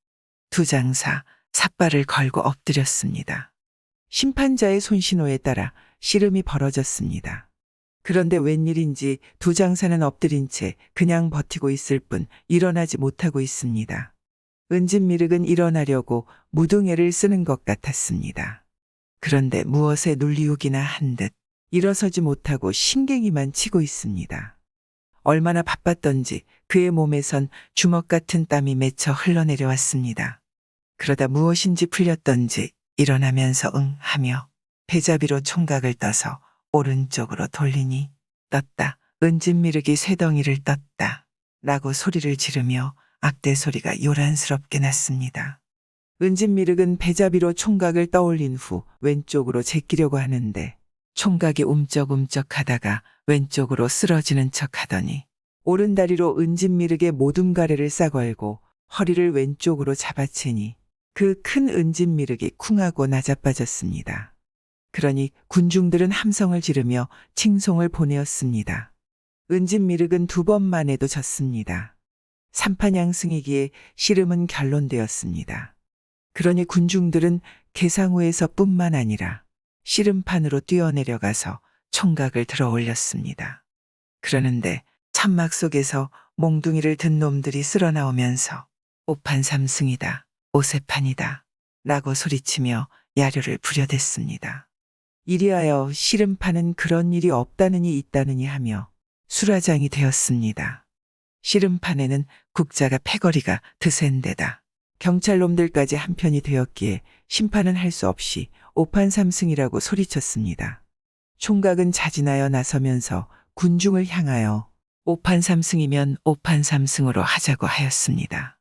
S2: 두 장사 삿발을 걸고 엎드렸습니다. 심판자의 손신호에 따라 씨름이 벌어졌습니다. 그런데 웬일인지 두 장사는 엎드린 채 그냥 버티고 있을 뿐 일어나지 못하고 있습니다. 은진미륵은 일어나려고 무등해를 쓰는 것 같았습니다. 그런데 무엇에 눌리우기나 한 듯 일어서지 못하고 신경이만 치고 있습니다. 얼마나 바빴던지 그의 몸에선 주먹 같은 땀이 맺혀 흘러내려왔습니다. 그러다 무엇인지 풀렸던지 일어나면서 응 하며 배잡이로 총각을 떠서 오른쪽으로 돌리니 떴다. 은진미륵이 쇠덩이를 떴다. 라고 소리를 지르며 악대 소리가 요란스럽게 났습니다. 은진미륵은 배잡이로 총각을 떠올린 후 왼쪽으로 제끼려고 하는데 총각이 움쩍움쩍 하다가 왼쪽으로 쓰러지는 척 하더니 오른다리로 은진미륵의 모둠가래를 싸걸고 허리를 왼쪽으로 잡아채니 그 큰 은진미륵이 쿵하고 낮아빠졌습니다. 그러니 군중들은 함성을 지르며 칭송을 보내었습니다. 은진미륵은 2번만 해도 졌습니다. 3판양승이기에 씨름은 결론되었습니다. 그러니 군중들은 계상우에서 뿐만 아니라 씨름판으로 뛰어내려가서 총각을 들어 올렸습니다. 그러는데 천막 속에서 몽둥이를 든 놈들이 쓸어나오면서 5판 3승이다. 오세판이다. 라고 소리치며 야료를 부려댔습니다. 이리하여 씨름판은 그런 일이 없다느니 있다느니 하며 수라장이 되었습니다. 씨름판에는 국자가 패거리가 드센 데다 경찰놈들까지 한편이 되었기에 심판은 할 수 없이 5판 3승이라고 소리쳤습니다. 총각은 자진하여 나서면서 군중을 향하여 5판 3승이면 5판 3승으로 하자고 하였습니다.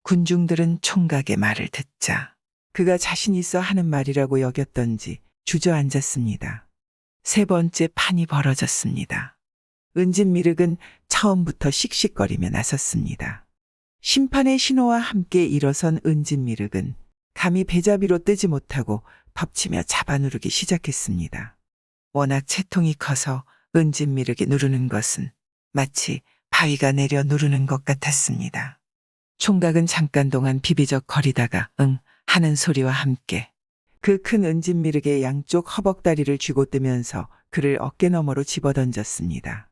S2: 군중들은 총각의 말을 듣자 그가 자신 있어 하는 말이라고 여겼던지 주저앉았습니다. 세 번째 판이 벌어졌습니다. 은진미륵은 처음부터 씩씩거리며 나섰습니다. 심판의 신호와 함께 일어선 은진미륵은 감히 배잡이로 뜨지 못하고 덮치며 잡아누르기 시작했습니다. 워낙 채통이 커서 은진미륵이 누르는 것은 마치 바위가 내려 누르는 것 같았습니다. 총각은 잠깐 동안 비비적 거리다가 응 하는 소리와 함께 그 큰 은진미륵의 양쪽 허벅다리를 쥐고 뜨면서 그를 어깨너머로 집어던졌습니다.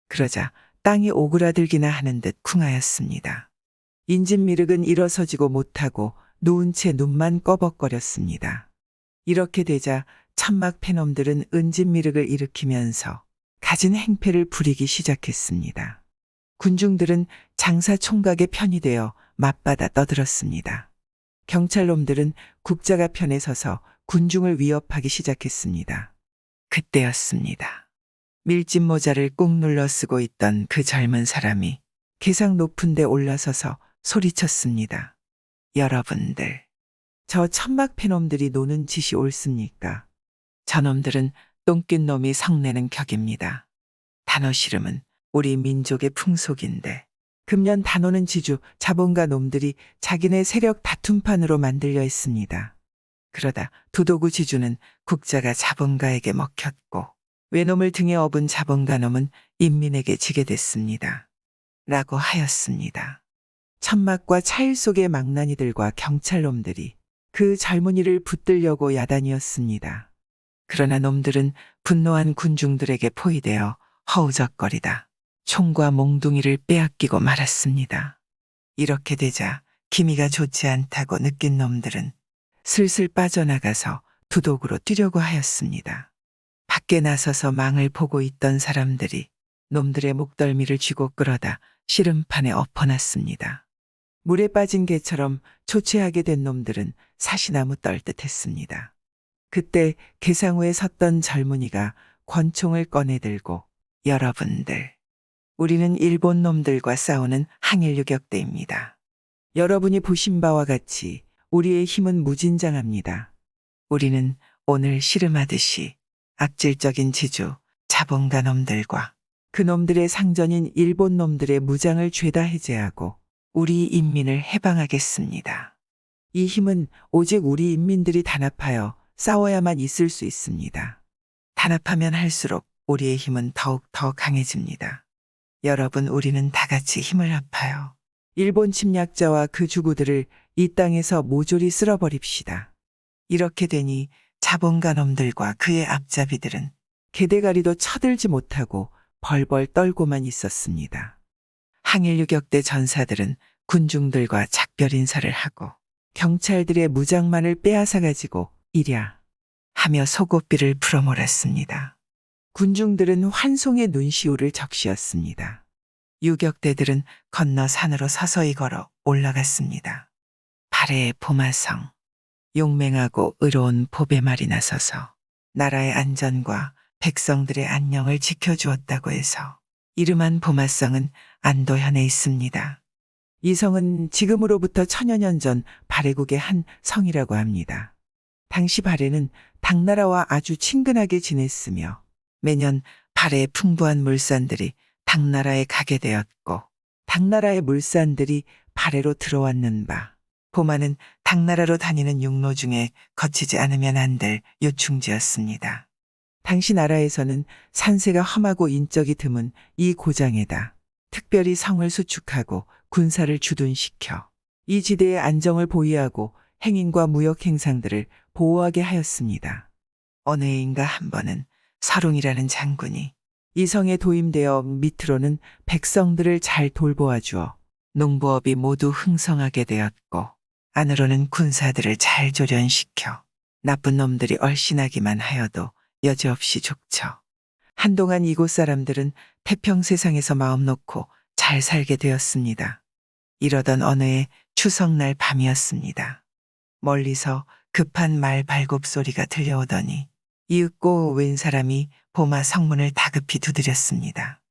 S2: 그러자 땅이 오그라들기나 하는 듯 쿵하였습니다. 인진미륵은 일어서지고 못하고 누운 채 눈만 꺼벅거렸습니다. 이렇게 되자 천막 패놈들은 은진미륵을 일으키면서 가진 행패를 부리기 시작했습니다. 군중들은 장사 총각의 편이 되어 맞받아 떠들었습니다. 경찰놈들은 국자가 편에 서서 군중을 위협하기 시작했습니다. 그때였습니다. 밀짚 모자를 꾹 눌러 쓰고 있던 그 젊은 사람이 계상 높은 데 올라서서 소리쳤습니다. 여러분들, 저 천막 패놈들이 노는 짓이 옳습니까? 저놈들은 똥낀 놈이 성내는 격입니다. 단어 씨름은 우리 민족의 풍속인데 금년 단오는 지주 자본가 놈들이 자기네 세력 다툼판으로 만들려 했습니다. 그러다 두도구 지주는 국자가 자본가에게 먹혔고 외놈을 등에 업은 자본가 놈은 인민에게 지게 됐습니다. 라고 하였습니다. 천막과 차일 속의 망나니들과 경찰놈들이 그 젊은이를 붙들려고 야단이었습니다. 그러나 놈들은 분노한 군중들에게 포위되어 허우적거리다 총과 몽둥이를 빼앗기고 말았습니다. 이렇게 되자 기미가 좋지 않다고 느낀 놈들은 슬슬 빠져나가서 두독으로 뛰려고 하였습니다. 밖에 나서서 망을 보고 있던 사람들이 놈들의 목덜미를 쥐고 끌어다 씨름판에 엎어놨습니다. 물에 빠진 개처럼 초췌하게 된 놈들은 사시나무 떨듯했습니다. 그때 개상우에 섰던 젊은이가 권총을 꺼내들고 여러분들, 우리는 일본 놈들과 싸우는 항일유격대입니다. 여러분이 보신 바와 같이 우리의 힘은 무진장합니다. 우리는 오늘 씨름하듯이 악질적인 지주, 자본가 놈들과 그 놈들의 상전인 일본 놈들의 무장을 죄다 해제하고 우리 인민을 해방하겠습니다. 이 힘은 오직 우리 인민들이 단합하여 싸워야만 있을 수 있습니다. 단합하면 할수록 우리의 힘은 더욱 더 강해집니다. 여러분, 우리는 다 같이 힘을 합하여 일본 침략자와 그 주구들을 이 땅에서 모조리 쓸어버립시다. 이렇게 되니 자본가 놈들과 그의 앞잡이들은 개대가리도 쳐들지 못하고 벌벌 떨고만 있었습니다. 항일유격대 전사들은 군중들과 작별 인사를 하고 경찰들의 무장만을 빼앗아가지고 이랴 하며 속옷비를 풀어몰았습니다. 군중들은 환송의 눈시울을 적시었습니다. 유격대들은 건너 산으로 서서히 걸어 올라갔습니다. 발해의 보마성, 용맹하고 의로운 보배말이 나서서 나라의 안전과 백성들의 안녕을 지켜주었다고 해서 이름한 보마성은 안도현에 있습니다. 이 성은 지금으로부터 천여 년 전 발해국의 한 성이라고 합니다. 당시 발해는 당나라와 아주 친근하게 지냈으며 매년 발해의 풍부한 물산들이 당나라에 가게 되었고 당나라의 물산들이 발해로 들어왔는 바 보마는 당나라로 다니는 육로 중에 거치지 않으면 안 될 요충지였습니다. 당시 나라에서는 산세가 험하고 인적이 드문 이 고장에다 특별히 성을 수축하고 군사를 주둔시켜 이 지대의 안정을 보위하고 행인과 무역 행상들을 보호하게 하였습니다. 어느 해인가 한 번은 서룽이라는 장군이 이 성에 도임되어 밑으로는 백성들을 잘 돌보아 주어 농부업이 모두 흥성하게 되었고 안으로는 군사들을 잘 조련시켜 나쁜 놈들이 얼씬하기만 하여도 여지없이 족쳐 한동안 이곳 사람들은 태평 세상에서 마음 놓고 잘 살게 되었습니다. 이러던 어느 해 추석날 밤이었습니다. 멀리서 급한 말 발굽 소리가 들려오더니 이윽고 웬 사람이 보마 성문을 다급히 두드렸습니다.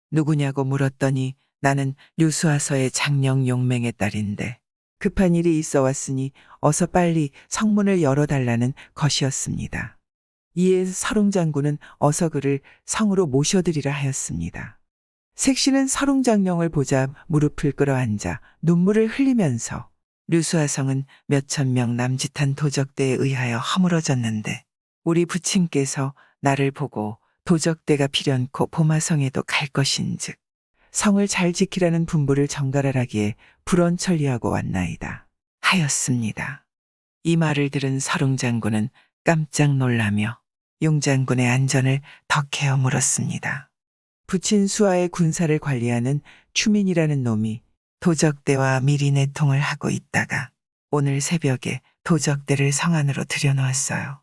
S2: 누구냐고 물었더니 나는 류수하서의 장령 용맹의 딸인데 급한 일이 있어 왔으니 어서 빨리 성문을 열어달라는 것이었습니다. 이에 서룽장군은 어서 그를 성으로 모셔드리라 하였습니다. 색시는 서룽장령을 보자 무릎을 끌어앉아 눈물을 흘리면서 류수하성은 몇천 명 남짓한 도적대에 의하여 허물어졌는데 우리 부친께서 나를 보고 도적대가 필연코 보마성에도 갈 것인즉 성을 잘 지키라는 분부를 정갈하라기에 불언천리하고 왔나이다. 하였습니다. 이 말을 들은 서룡 장군은 깜짝 놀라며 용 장군의 안전을 덕해어 물었습니다. 부친 수하의 군사를 관리하는 추민이라는 놈이 도적대와 미리 내통을 하고 있다가 오늘 새벽에 도적대를 성 안으로 들여놓았어요.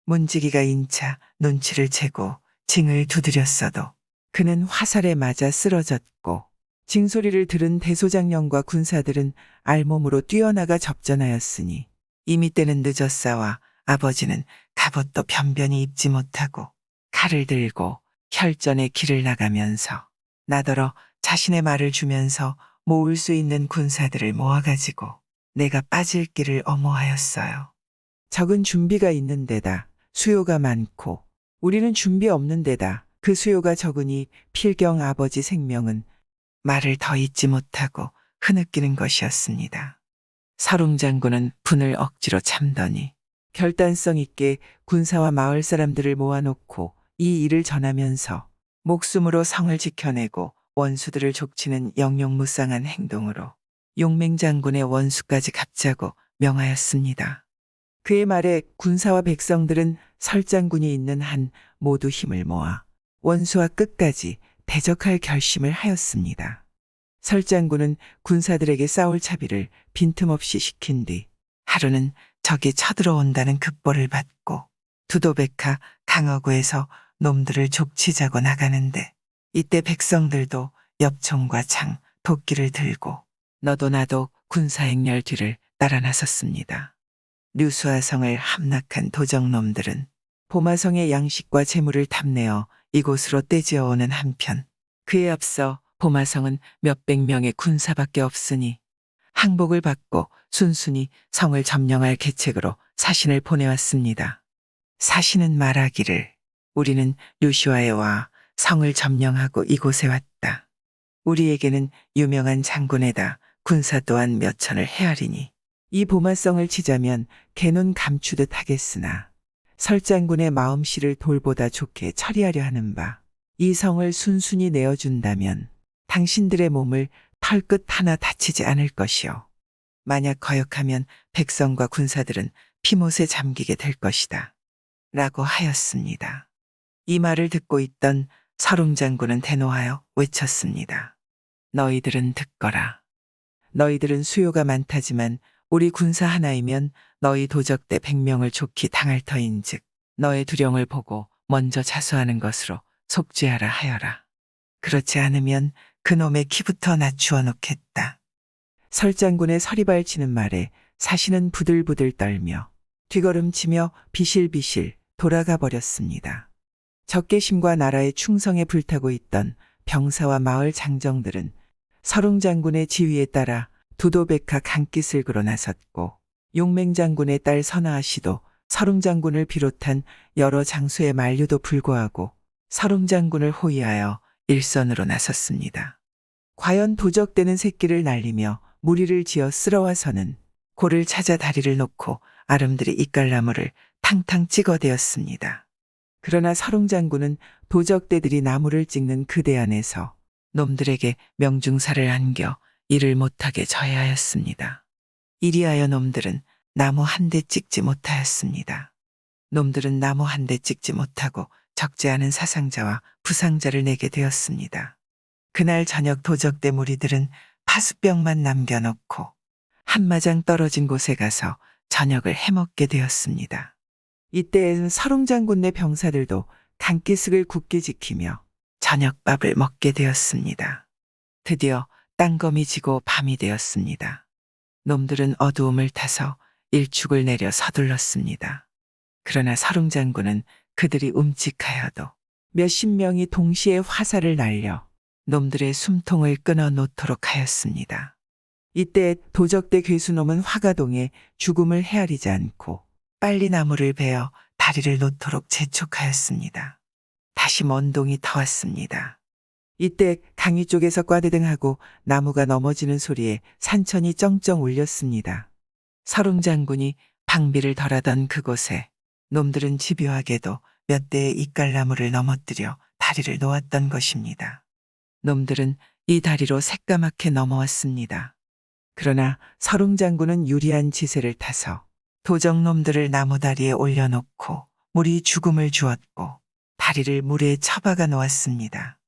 S2: 문지기가 인차 눈치를 채고 징을 두드렸어도 그는 화살에 맞아 쓰러졌고 징소리를 들은 대소장령과 군사들은 알몸으로 뛰어나가 접전하였으니 이미 때는 늦었사와 아버지는 갑옷도 변변히 입지 못하고 칼을 들고 혈전의 길을 나가면서 나더러 자신의 말을 주면서 모을 수 있는 군사들을 모아가지고 내가 빠질 길을 엄호하였어요. 적은 준비가 있는 데다 수요가 많고 우리는 준비 없는 데다 그 수요가 적으니 필경 아버지 생명은 말을 더 잇지 못하고 흐느끼는 것이었습니다. 서룡 장군은 분을 억지로 참더니 결단성 있게 군사와 마을 사람들을 모아놓고 이 일을 전하면서 목숨으로 성을 지켜내고 원수들을 족치는 영영무쌍한 행동으로 용맹 장군의 원수까지 갚자고 명하였습니다. 그의 말에 군사와 백성들은 설장군이 있는 한 모두 힘을 모아 원수와 끝까지 대적할 결심을 하였습니다. 설장군은 군사들에게 싸울 차비를 빈틈없이 시킨 뒤 하루는 적이 쳐들어온다는 급보를 받고 두도백화 강어구에서 놈들을 족치자고 나가는데 이때 백성들도 엽총과 창, 도끼를 들고 너도 나도 군사행렬 뒤를 따라 나섰습니다. 류수아성을 함락한 도적놈들은 보마성의 양식과 재물을 탐내어 이곳으로 떼지어오는 한편 그에 앞서 보마성은 몇백 명의 군사밖에 없으니 항복을 받고 순순히 성을 점령할 계책으로 사신을 보내왔습니다. 사신은 말하기를 우리는 류시와에 와 성을 점령하고 이곳에 왔다. 우리에게는 유명한 장군에다 군사 또한 몇 천을 헤아리니 이 보마성을 치자면 개눈 감추듯 하겠으나 설장군의 마음씨를 돌보다 좋게 처리하려 하는 바 이 성을 순순히 내어준다면 당신들의 몸을 털끝 하나 다치지 않을 것이요. 만약 거역하면 백성과 군사들은 피못에 잠기게 될 것이다. 라고 하였습니다. 이 말을 듣고 있던 서룡 장군은 대노하여 외쳤습니다. 너희들은 듣거라. 너희들은 수요가 많다지만 우리 군사 하나이면 너희 도적대 100명을 좋게 당할 터인즉 너의 두령을 보고 먼저 자수하는 것으로 속죄하라 하여라. 그렇지 않으면 그놈의 키부터 낮추어 놓겠다. 설장군의 서리발치는 말에 사신은 부들부들 떨며 뒤걸음치며 비실비실 돌아가 버렸습니다. 적개심과 나라의 충성에 불타고 있던 병사와 마을 장정들은 서룡 장군의 지휘에 따라 두도백화 강기슬그로 나섰고 용맹 장군의 딸 선아아 씨도 서룡 장군을 비롯한 여러 장수의 만류도 불구하고 서룡 장군을 호위하여 일선으로 나섰습니다. 과연 도적대는 새끼를 날리며 무리를 지어 쓸어와서는 고를 찾아 다리를 놓고 아름드리 이깔나무를 탕탕 찍어대었습니다. 그러나 서룡 장군은 도적대들이 나무를 찍는 그대 안에서 놈들에게 명중사를 안겨 일을 못하게 저해하였습니다. 이리하여 놈들은 나무 한 대 찍지 못하였습니다. 놈들은 나무 한 대 찍지 못하고 적지 않은 사상자와 부상자를 내게 되었습니다. 그날 저녁 도적대 무리들은 파수병만 남겨놓고 한마장 떨어진 곳에 가서 저녁을 해먹게 되었습니다. 이때에는 서룡 장군 내 병사들도 강기슭을 굳게 지키며 저녁밥을 먹게 되었습니다. 드디어 땅검이 지고 밤이 되었습니다. 놈들은 어두움을 타서 일축을 내려 서둘렀습니다. 그러나 서룡 장군은 그들이 움직하여도 몇십 명이 동시에 화살을 날려 놈들의 숨통을 끊어 놓도록 하였습니다. 이때 도적대 괴수놈은 화가 동해 죽음을 헤아리지 않고 빨리 나무를 베어 다리를 놓도록 재촉하였습니다. 다시 먼동이 터왔습니다. 이때 강위 쪽에서 꽈대등하고 나무가 넘어지는 소리에 산천이 쩡쩡 울렸습니다. 서룡 장군이 방비를 덜하던 그곳에 놈들은 집요하게도 몇 대의 이깔나무를 넘어뜨려 다리를 놓았던 것입니다. 놈들은 이 다리로 새까맣게 넘어왔습니다. 그러나 서롱장군은 유리한 지세를 타서 도적놈들을 나무다리에 올려놓고 물이 죽음을 주었고 다리를 물에 처박아 놓았습니다.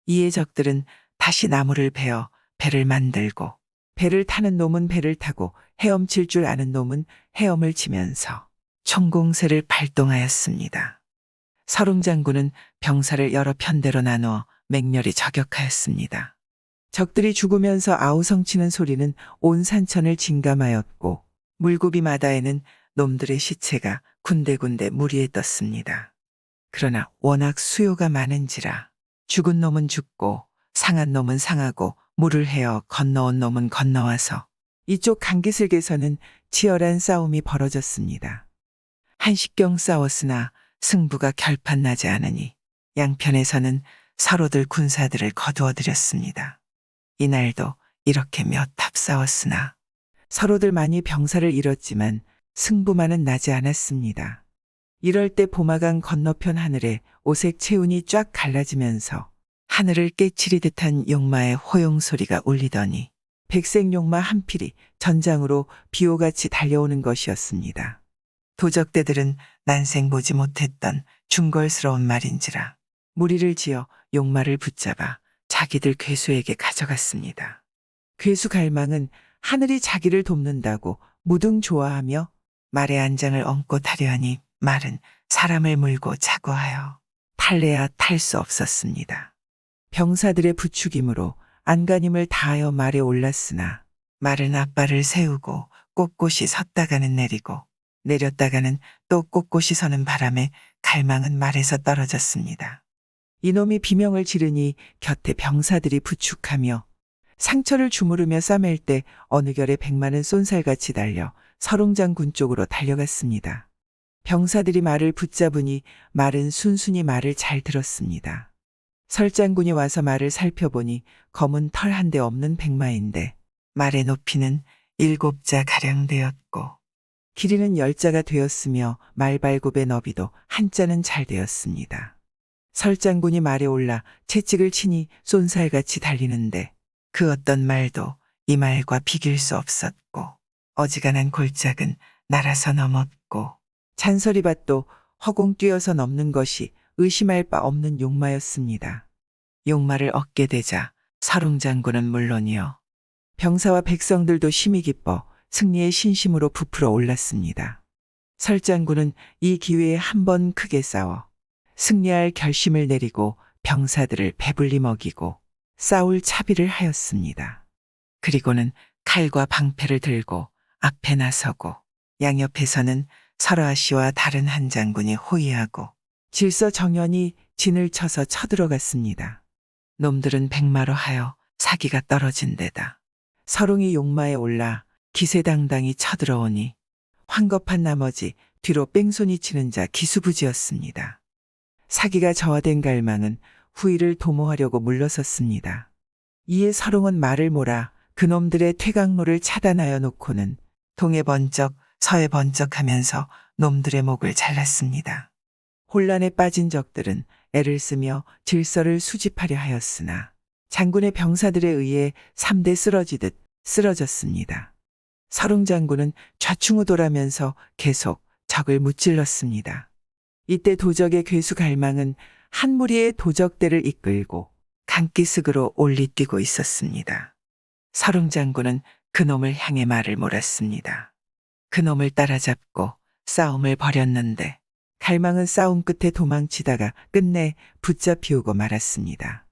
S2: 이에 적들은 다시 나무를 베어 배를 만들고 배를 타는 놈은 배를 타고 헤엄칠 줄 아는 놈은 헤엄을 치면서 총공세를 발동하였습니다. 서롱장군은 병사를 여러 편대로 나누어 맹렬히 저격하였습니다. 적들이 죽으면서 아우성치는 소리는 온 산천을 진감하였고 물고비 마다에는 놈들의 시체가 군데군데 무리에 떴습니다. 그러나 워낙 수요가 많은지라 죽은 놈은 죽고 상한 놈은 상하고 물을 헤어 건너온 놈은 건너와서 이쪽 강기슭에서는 치열한 싸움이 벌어졌습니다. 한식경 싸웠으나 승부가 결판나지 않으니 양편에서는 서로들 군사들을 거두어들였습니다. 이날도 이렇게 몇 합 싸웠으나 서로들 많이 병사를 잃었지만 승부만은 나지 않았습니다. 이럴 때 보마강 건너편 하늘에 오색 채운이 쫙 갈라지면서 하늘을 깨치리 듯한 용마의 호용 소리가 울리더니 백색 용마 한 필이 전장으로 비호같이 달려오는 것이었습니다. 도적대들은 난생 보지 못했던 중걸스러운 말인지라 무리를 지어 용마를 붙잡아 자기들 괴수에게 가져갔습니다. 괴수 갈망은 하늘이 자기를 돕는다고 무등 좋아하며 말의 안장을 얹고 타려 하니 말은 사람을 물고 자고하여 탈래야 탈 수 없었습니다. 병사들의 부추김으로 안간힘을 다하여 말에 올랐으나 말은 앞발을 세우고 꼿꼿이 섰다가는 내리고 내렸다가는 또 꼿꼿이 서는 바람에 갈망은 말에서 떨어졌습니다. 이놈이 비명을 지르니 곁에 병사들이 부축하며 상처를 주무르며 싸맬 때 어느 결에 백마는 쏜살같이 달려 서롱장군 쪽으로 달려갔습니다. 병사들이 말을 붙잡으니 말은 순순히 말을 잘 들었습니다. 설장군이 와서 말을 살펴보니 검은 털 한 대 없는 백마인데 말의 높이는 7자 가량 되었고 길이는 10자가 되었으며 말발굽의 너비도 한자는 잘 되었습니다. 설장군이 말에 올라 채찍을 치니 쏜살같이 달리는데 그 어떤 말도 이 말과 비길 수 없었고 어지간한 골짜기는 날아서 넘었고 잔서리밭도 허공 뛰어서 넘는 것이 의심할 바 없는 용마였습니다. 용마를 얻게 되자 서롱장군은 물론이요 병사와 백성들도 심히 기뻐 승리의 신심으로 부풀어 올랐습니다. 설장군은 이 기회에 한 번 크게 싸워 승리할 결심을 내리고 병사들을 배불리 먹이고 싸울 차비를 하였습니다. 그리고는 칼과 방패를 들고 앞에 나서고 양옆에서는 설화 씨와 다른 한 장군이 호위하고 질서정연히 진을 쳐서 쳐들어갔습니다. 놈들은 백마로 하여 사기가 떨어진 데다 서롱이 용마에 올라 기세당당히 쳐들어오니 황급한 나머지 뒤로 뺑소니 치는 자 기수부지였습니다. 사기가 저하된 갈망은 후위를 도모하려고 물러섰습니다. 이에 서롱은 말을 몰아 그놈들의 퇴각로를 차단하여 놓고는 동해 번쩍 서해 번쩍 하면서 놈들의 목을 잘랐습니다. 혼란에 빠진 적들은 애를 쓰며 질서를 수집하려 하였으나 장군의 병사들에 의해 3대 쓰러지듯 쓰러졌습니다. 서롱장군은 좌충우돌하면서 계속 적을 무찔렀습니다. 이때 도적의 괴수 갈망은 한 무리의 도적대를 이끌고 강기슭으로 올리뛰고 있었습니다. 서롱장군은 그놈을 향해 말을 몰았습니다. 그놈을 따라잡고 싸움을 벌였는데 갈망은 싸움 끝에 도망치다가 끝내 붙잡히우고 말았습니다.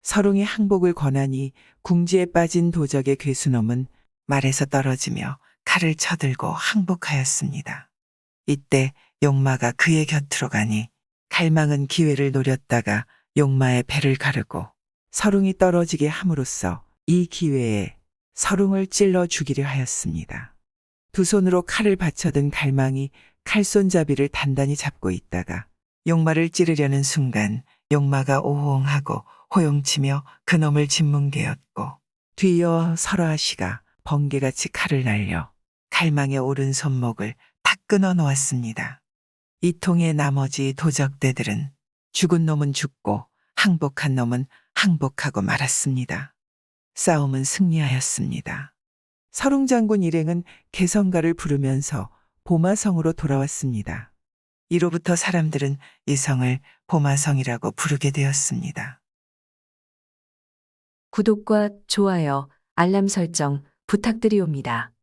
S2: 서롱이 항복을 권하니 궁지에 빠진 도적의 괴수놈은 말에서 떨어지며 칼을 쳐들고 항복하였습니다. 이때 용마가 그의 곁으로 가니 갈망은 기회를 노렸다가 용마의 배를 가르고 서롱이 떨어지게 함으로써 이 기회에 서롱을 찔러 죽이려 하였습니다. 두 손으로 칼을 받쳐든 갈망이 칼손잡이를 단단히 잡고 있다가 용마를 찌르려는 순간 용마가 오호응하고 호용치며 그놈을 짓뭉개었고 뒤이어 설화 씨가 번개같이 칼을 날려 갈망의 오른손목을 탁 끊어 놓았습니다. 이 통의 나머지 도적대들은 죽은 놈은 죽고 항복한 놈은 항복하고 말았습니다. 싸움은 승리하였습니다. 서룽장군 일행은 개성가를 부르면서 보마성으로 돌아왔습니다. 이로부터 사람들은 이 성을 보마성이라고 부르게 되었습니다.
S1: 구독과 좋아요, 알람 설정 부탁드리옵니다.